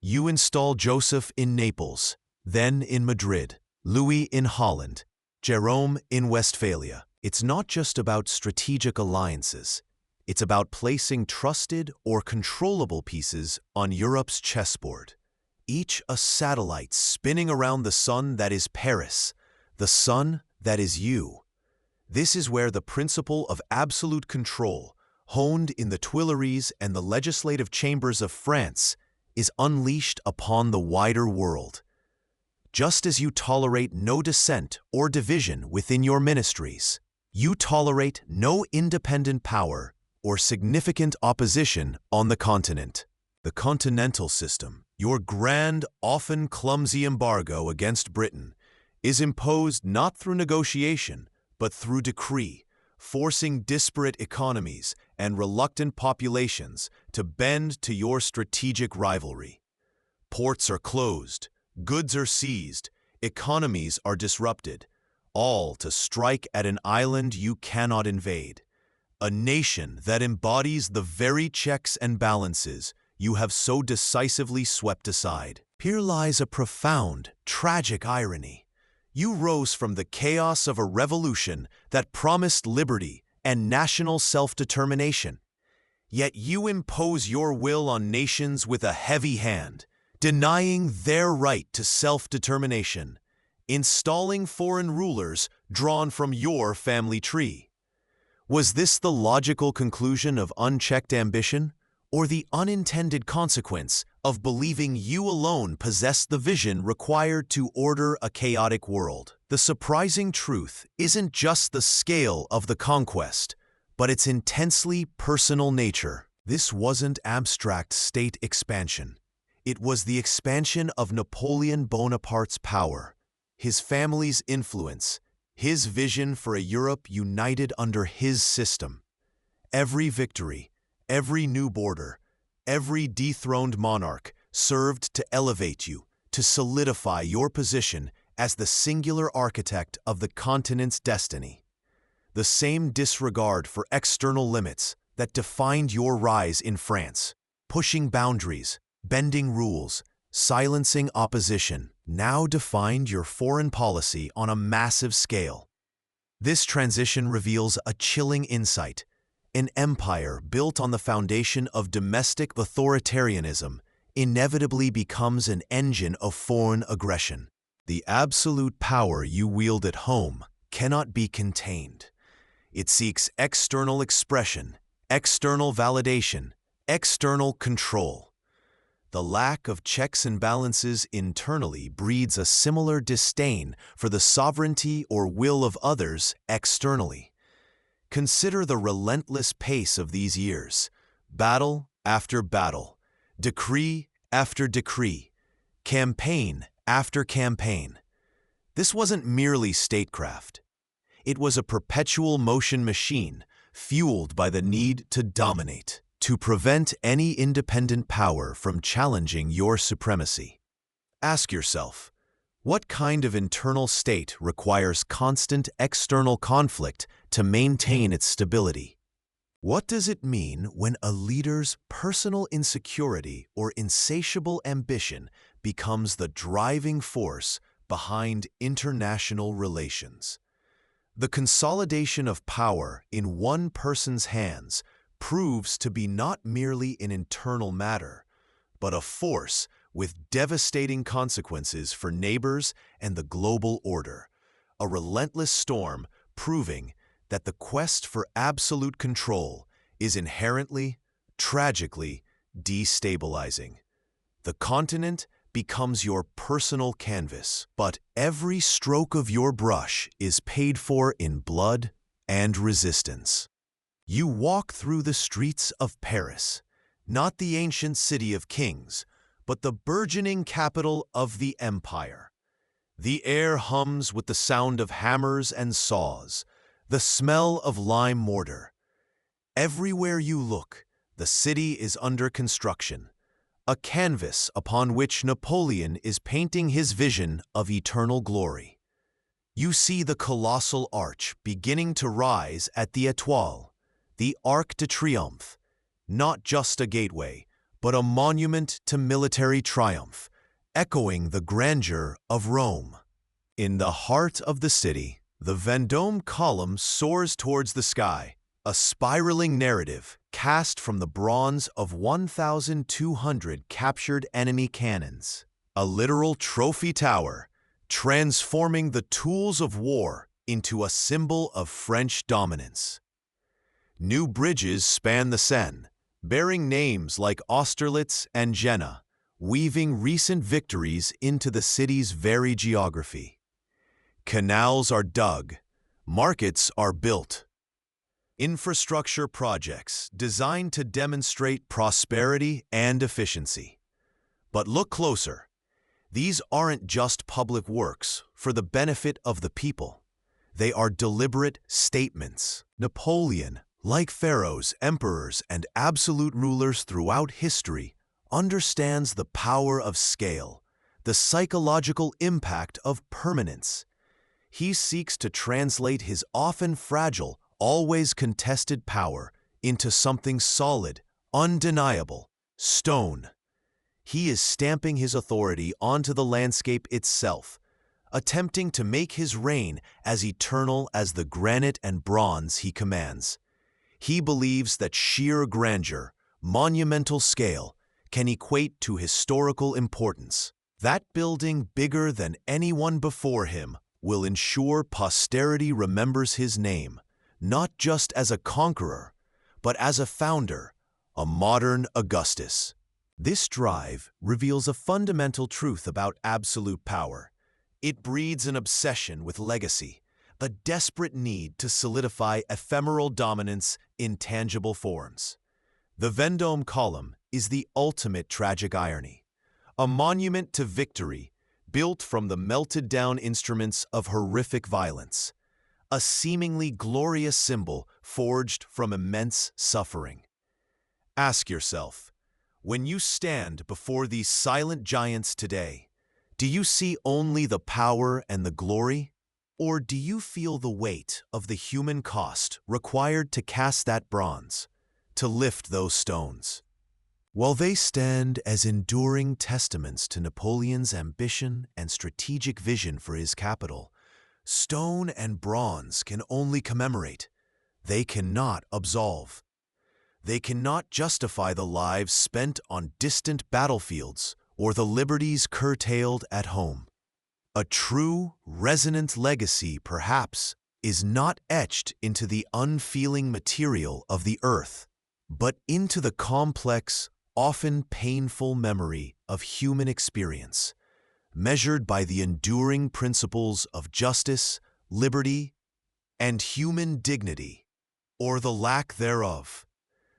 You install Joseph in Naples, then in Madrid, Louis in Holland, Jerome in Westphalia. It's not just about strategic alliances. It's about placing trusted or controllable pieces on Europe's chessboard, each a satellite spinning around the sun that is Paris, the sun that is you. This is where the principle of absolute control, honed in the Tuileries and the legislative chambers of France, is unleashed upon the wider world. Just as you tolerate no dissent or division within your ministries, you tolerate no independent power or significant opposition on the continent. The continental system, your grand, often clumsy embargo against Britain, is imposed not through negotiation, but through decree, forcing disparate economies and reluctant populations to bend to your strategic rivalry. Ports are closed, goods are seized, economies are disrupted, all to strike at an island you cannot invade. a nation that embodies the very checks and balances you have so decisively swept aside. Here lies a profound, tragic irony. You rose from the chaos of a revolution that promised liberty and national self-determination. Yet you impose your will on nations with a heavy hand, denying their right to self-determination, installing foreign rulers drawn from your family tree. Was this the logical conclusion of unchecked ambition, or the unintended consequence of believing you alone possessed the vision required to order a chaotic world? The surprising truth isn't just the scale of the conquest, but its intensely personal nature. This wasn't abstract state expansion. It was the expansion of Napoleon Bonaparte's power, his family's influence, his vision for a Europe united under his system. Every victory, every new border, every dethroned monarch served to elevate you, to solidify your position as the singular architect of the continent's destiny. The same disregard for external limits that defined your rise in France, pushing boundaries, bending rules, silencing opposition, now defined your foreign policy on a massive scale. This transition reveals a chilling insight. An empire built on the foundation of domestic authoritarianism inevitably becomes an engine of foreign aggression. The absolute power you wield at home cannot be contained. It seeks external expression, external validation, external control. The lack of checks and balances internally breeds a similar disdain for the sovereignty or will of others externally. Consider the relentless pace of these years, battle after battle, decree after decree, campaign after campaign. This wasn't merely statecraft. It was a perpetual motion machine fueled by the need to dominate, to prevent any independent power from challenging your supremacy. Ask yourself, what kind of internal state requires constant external conflict to maintain its stability? What does it mean when a leader's personal insecurity or insatiable ambition becomes the driving force behind international relations? The consolidation of power in one person's hands proves to be not merely an internal matter, but a force with devastating consequences for neighbors and the global order, a relentless storm proving that the quest for absolute control is inherently, tragically destabilizing. The continent becomes your personal canvas, but every stroke of your brush is paid for in blood and resistance. You walk through the streets of Paris, not the ancient city of kings, but the burgeoning capital of the empire. The air hums with the sound of hammers and saws, the smell of lime mortar. Everywhere you look, the city is under construction, a canvas upon which Napoleon is painting his vision of eternal glory. You see the colossal arch beginning to rise at the Étoile, the Arc de Triomphe, not just a gateway, but a monument to military triumph, echoing the grandeur of Rome. In the heart of the city, the Vendôme column soars towards the sky, a spiraling narrative cast from the bronze of 1,200 captured enemy cannons. A literal trophy tower, transforming the tools of war into a symbol of French dominance. New bridges span the Seine, bearing names like Austerlitz and Jena, weaving recent victories into the city's very geography. Canals are dug, markets are built. Infrastructure projects designed to demonstrate prosperity and efficiency. But look closer. These aren't just public works for the benefit of the people. They are deliberate statements. Napoleon, like pharaohs, emperors, and absolute rulers throughout history, understands the power of scale, the psychological impact of permanence. He seeks to translate his often fragile, always contested power into something solid, undeniable, stone. He is stamping his authority onto the landscape itself, attempting to make his reign as eternal as the granite and bronze he commands. He believes that sheer grandeur, monumental scale, can equate to historical importance. That building bigger than anyone before him will ensure posterity remembers his name, not just as a conqueror, but as a founder, a modern Augustus. This drive reveals a fundamental truth about absolute power. It breeds an obsession with legacy, a desperate need to solidify ephemeral dominance in tangible forms. The Vendôme column is the ultimate tragic irony, a monument to victory built from the melted-down instruments of horrific violence, a seemingly glorious symbol forged from immense suffering. Ask yourself, when you stand before these silent giants today, do you see only the power and the glory? Or do you feel the weight of the human cost required to cast that bronze, to lift those stones? While they stand as enduring testaments to Napoleon's ambition and strategic vision for his capital, stone and bronze can only commemorate. They cannot absolve. They cannot justify the lives spent on distant battlefields or the liberties curtailed at home. A true, resonant legacy, perhaps, is not etched into the unfeeling material of the earth, but into the complex, often painful memory of human experience, measured by the enduring principles of justice, liberty, and human dignity, or the lack thereof.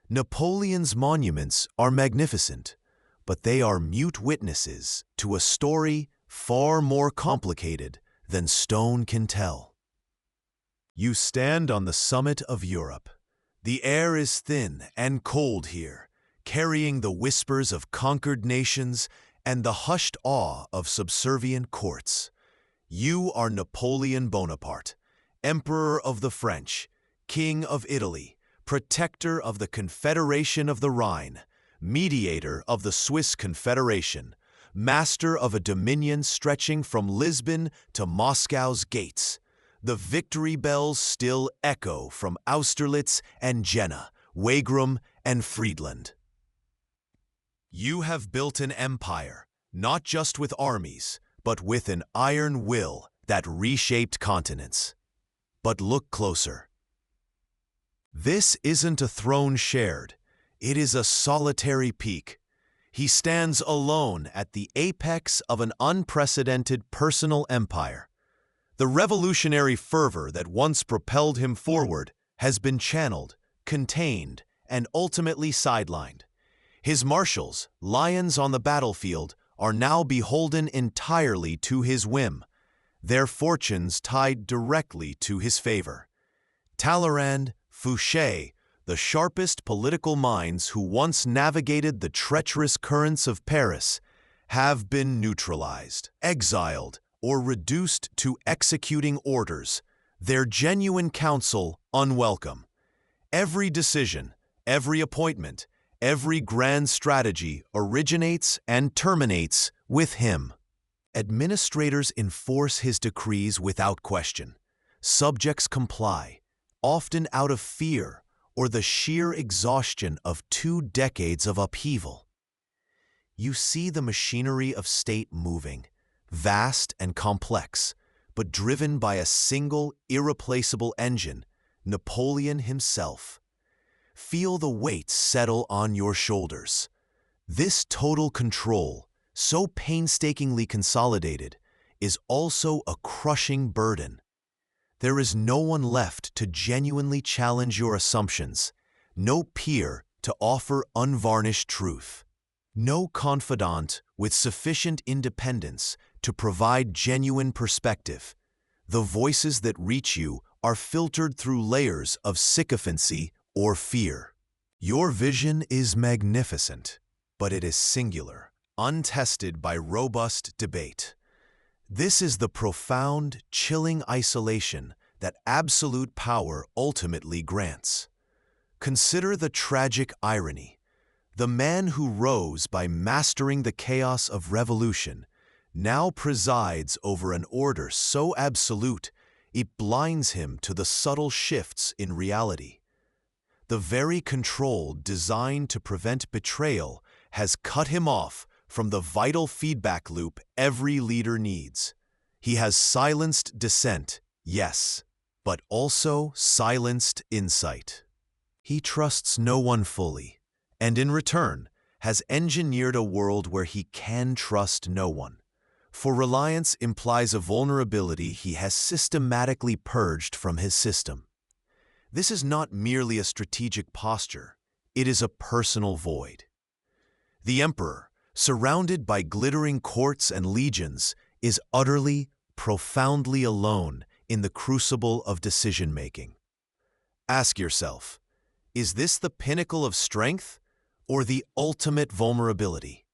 Napoleon's monuments are magnificent, but they are mute witnesses to a story far more complicated than stone can tell. You stand on the summit of Europe. The air is thin and cold here, carrying the whispers of conquered nations and the hushed awe of subservient courts. You are Napoleon Bonaparte, Emperor of the French, King of Italy, Protector of the Confederation of the Rhine, Mediator of the Swiss Confederation, Master of a dominion stretching from Lisbon to Moscow's gates. The victory bells still echo from Austerlitz and Jena, Wagram and Friedland. You have built an empire, not just with armies, but with an iron will that reshaped continents. But look closer. This isn't a throne shared. It is a solitary peak. He stands alone at the apex of an unprecedented personal empire. The revolutionary fervor that once propelled him forward has been channeled, contained, and ultimately sidelined. His marshals, lions on the battlefield, are now beholden entirely to his whim, their fortunes tied directly to his favor. Talleyrand, Fouché, the sharpest political minds who once navigated the treacherous currents of Paris, have been neutralized, exiled, or reduced to executing orders, their genuine counsel unwelcome. Every decision, every appointment, every grand strategy originates and terminates with him. Administrators enforce his decrees without question. Subjects comply, often out of fear or the sheer exhaustion of 2 decades of upheaval. You see the machinery of state moving, vast and complex, but driven by a single, irreplaceable engine, Napoleon himself. Feel the weight settle on your shoulders. This total control, so painstakingly consolidated, is also a crushing burden. There is no one left to genuinely challenge your assumptions, no peer to offer unvarnished truth, no confidant with sufficient independence to provide genuine perspective. The voices that reach you are filtered through layers of sycophancy or fear. Your vision is magnificent, but it is singular, untested by robust debate. This is the profound, chilling isolation that absolute power ultimately grants. Consider the tragic irony. The man who rose by mastering the chaos of revolution now presides over an order so absolute it blinds him to the subtle shifts in reality. The very control designed to prevent betrayal has cut him off from the vital feedback loop every leader needs. He has silenced dissent, yes, but also silenced insight. He trusts no one fully, and in return has engineered a world where he can trust no one. For reliance implies a vulnerability he has systematically purged from his system. This is not merely a strategic posture, it is a personal void. The emperor, surrounded by glittering courts and legions, is utterly, profoundly alone in the crucible of decision-making. Ask yourself, is this the pinnacle of strength or the ultimate vulnerability?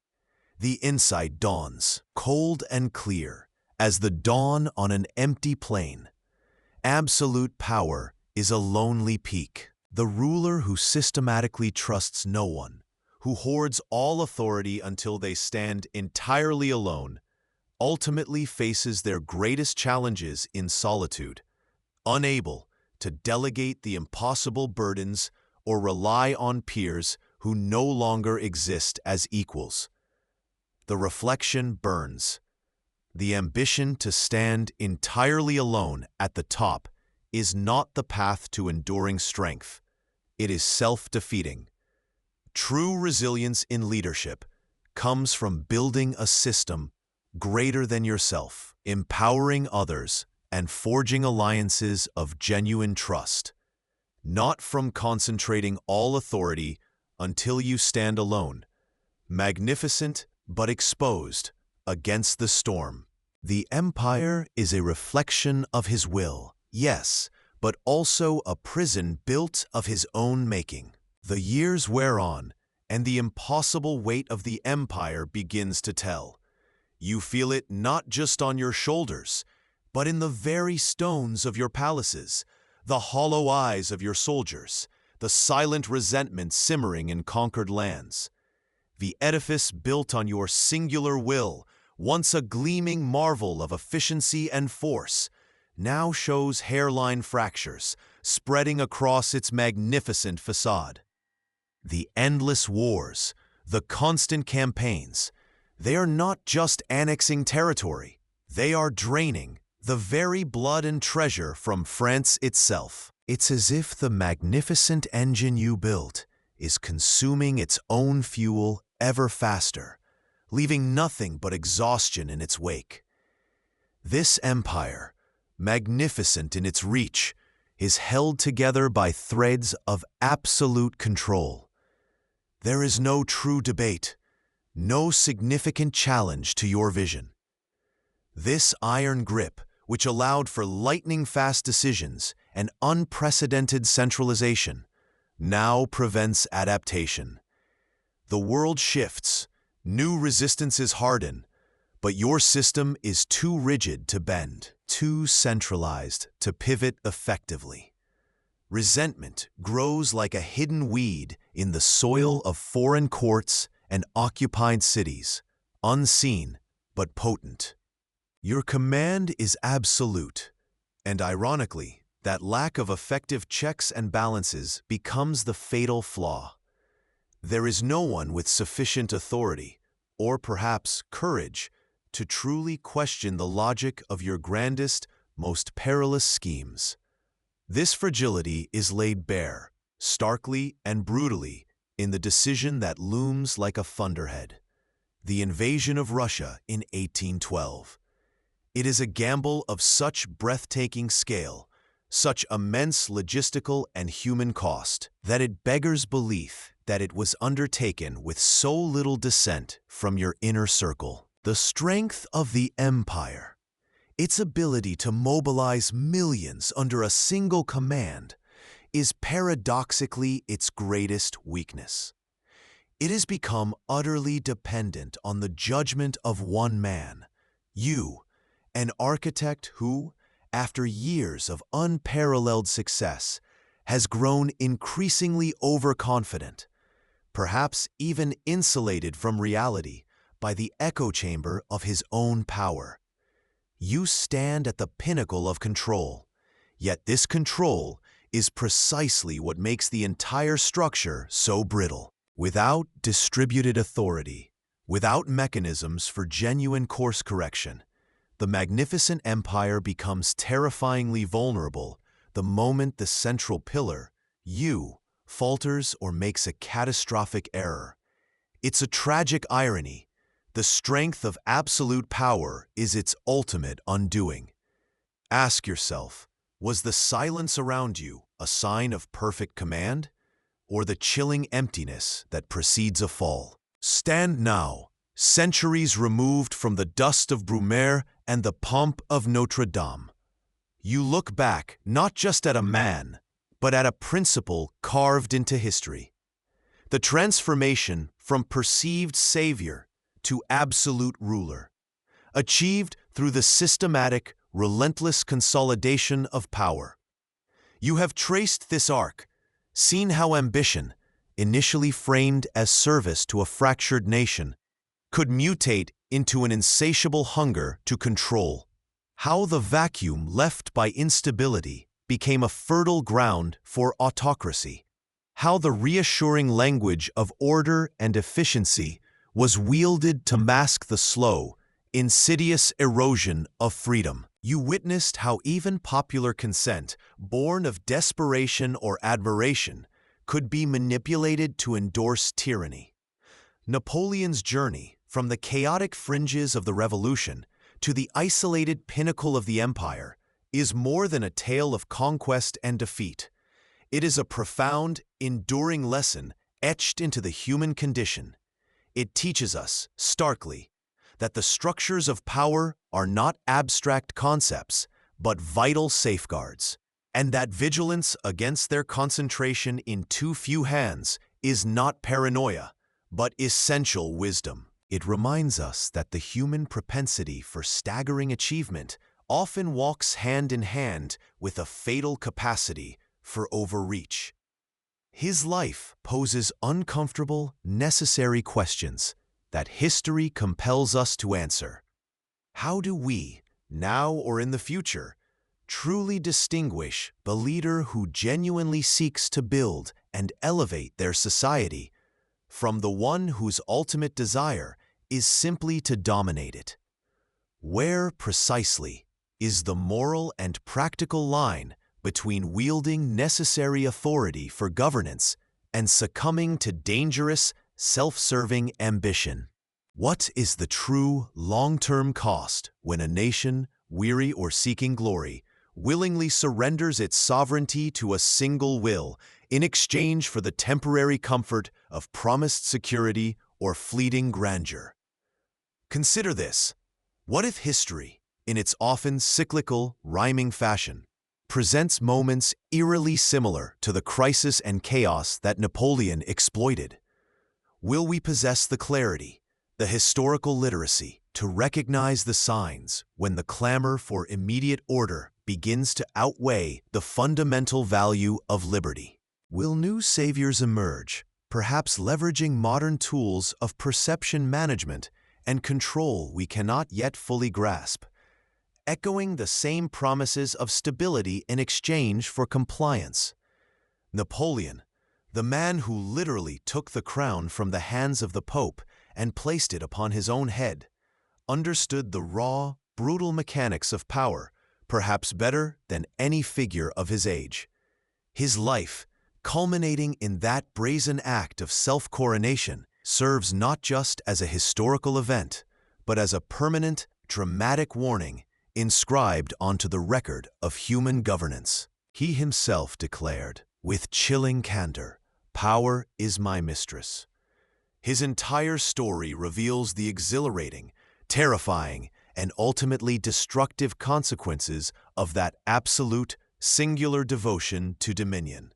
The insight dawns, cold and clear, as the dawn on an empty plain. Absolute power is a lonely peak. The ruler who systematically trusts no one, who hoards all authority until they stand entirely alone, ultimately faces their greatest challenges in solitude, unable to delegate the impossible burdens or rely on peers who no longer exist as equals. The reflection burns. The ambition to stand entirely alone at the top is not the path to enduring strength. It is self-defeating. True resilience in leadership comes from building a system greater than yourself, empowering others, and forging alliances of genuine trust, not from concentrating all authority until you stand alone, magnificent but exposed against the storm. The empire is a reflection of his will, yes, but also a prison built of his own making. The years wear on, and the impossible weight of the empire begins to tell. You feel it not just on your shoulders, but in the very stones of your palaces, the hollow eyes of your soldiers, the silent resentment simmering in conquered lands. The edifice built on your singular will, once a gleaming marvel of efficiency and force, now shows hairline fractures spreading across its magnificent facade. The endless wars, the constant campaigns, they are not just annexing territory, they are draining the very blood and treasure from France itself. It's as if the magnificent engine you built is consuming its own fuel ever faster, leaving nothing but exhaustion in its wake. This empire, magnificent in its reach, is held together by threads of absolute control. There is no true debate, no significant challenge to your vision. This iron grip, which allowed for lightning-fast decisions and unprecedented centralization, now prevents adaptation. The world shifts, new resistances harden, but your system is too rigid to bend, too centralized to pivot effectively. Resentment grows like a hidden weed in the soil of foreign courts and occupied cities, unseen but potent. Your command is absolute, and ironically, that lack of effective checks and balances becomes the fatal flaw. There is no one with sufficient authority, or perhaps courage, to truly question the logic of your grandest, most perilous schemes. This fragility is laid bare, starkly and brutally, in the decision that looms like a thunderhead: the invasion of Russia in 1812. It is a gamble of such breathtaking scale, such immense logistical and human cost, that it beggars belief that it was undertaken with so little dissent from your inner circle. The strength of the empire, its ability to mobilize millions under a single command, is paradoxically its greatest weakness. It has become utterly dependent on the judgment of one man, you, an architect who, after years of unparalleled success, has grown increasingly overconfident, perhaps even insulated from reality by the echo chamber of his own power. You stand at the pinnacle of control, yet this control is precisely what makes the entire structure so brittle. Without distributed authority, without mechanisms for genuine course correction, the magnificent empire becomes terrifyingly vulnerable the moment the central pillar, you, falters or makes a catastrophic error. It's a tragic irony. The strength of absolute power is its ultimate undoing. Ask yourself, was the silence around you a sign of perfect command, or the chilling emptiness that precedes a fall? Stand now, centuries removed from the dust of Brumaire and the pomp of Notre Dame. You look back not just at a man, but at a principle carved into history. The transformation from perceived savior to absolute ruler, achieved through the systematic, relentless consolidation of power. You have traced this arc, seen how ambition, initially framed as service to a fractured nation, could mutate into an insatiable hunger to control. How the vacuum left by instability became a fertile ground for autocracy. How the reassuring language of order and efficiency was wielded to mask the slow, insidious erosion of freedom. You witnessed how even popular consent, born of desperation or admiration, could be manipulated to endorse tyranny. Napoleon's journey from the chaotic fringes of the revolution to the isolated pinnacle of the empire is more than a tale of conquest and defeat. It is a profound, enduring lesson etched into the human condition. It teaches us, starkly, that the structures of power are not abstract concepts, but vital safeguards, and that vigilance against their concentration in too few hands is not paranoia, but essential wisdom. It reminds us that the human propensity for staggering achievement often walks hand in hand with a fatal capacity for overreach. His life poses uncomfortable, necessary questions that history compels us to answer. How do we, now or in the future, truly distinguish the leader who genuinely seeks to build and elevate their society from the one whose ultimate desire is simply to dominate it? Where, precisely, is the moral and practical line between wielding necessary authority for governance and succumbing to dangerous, self-serving ambition? What is the true, long-term cost when a nation, weary or seeking glory, willingly surrenders its sovereignty to a single will in exchange for the temporary comfort of promised security or fleeting grandeur? Consider this. What if history, in its often cyclical, rhyming fashion, presents moments eerily similar to the crisis and chaos that Napoleon exploited? Will we possess the clarity, the historical literacy, to recognize the signs when the clamor for immediate order begins to outweigh the fundamental value of liberty? Will new saviors emerge, perhaps leveraging modern tools of perception management and control we cannot yet fully grasp, echoing the same promises of stability in exchange for compliance? Napoleon, the man who literally took the crown from the hands of the Pope and placed it upon his own head, understood the raw, brutal mechanics of power perhaps better than any figure of his age. His life, culminating in that brazen act of self-coronation, serves not just as a historical event, but as a permanent, dramatic warning inscribed onto the record of human governance. He himself declared, with chilling candor, "Power is my mistress." His entire story reveals the exhilarating, terrifying, and ultimately destructive consequences of that absolute, singular devotion to dominion.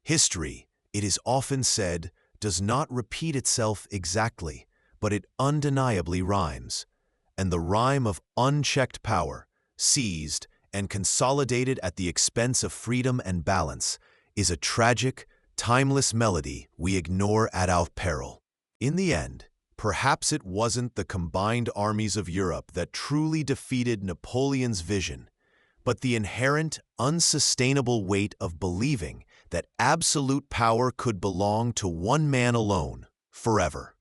History, it is often said, does not repeat itself exactly, but it undeniably rhymes. And the rhyme of unchecked power, seized and consolidated at the expense of freedom and balance, is a tragic, timeless melody we ignore at our peril. In the end, perhaps it wasn't the combined armies of Europe that truly defeated Napoleon's vision, but the inherent, unsustainable weight of believing that absolute power could belong to one man alone, forever.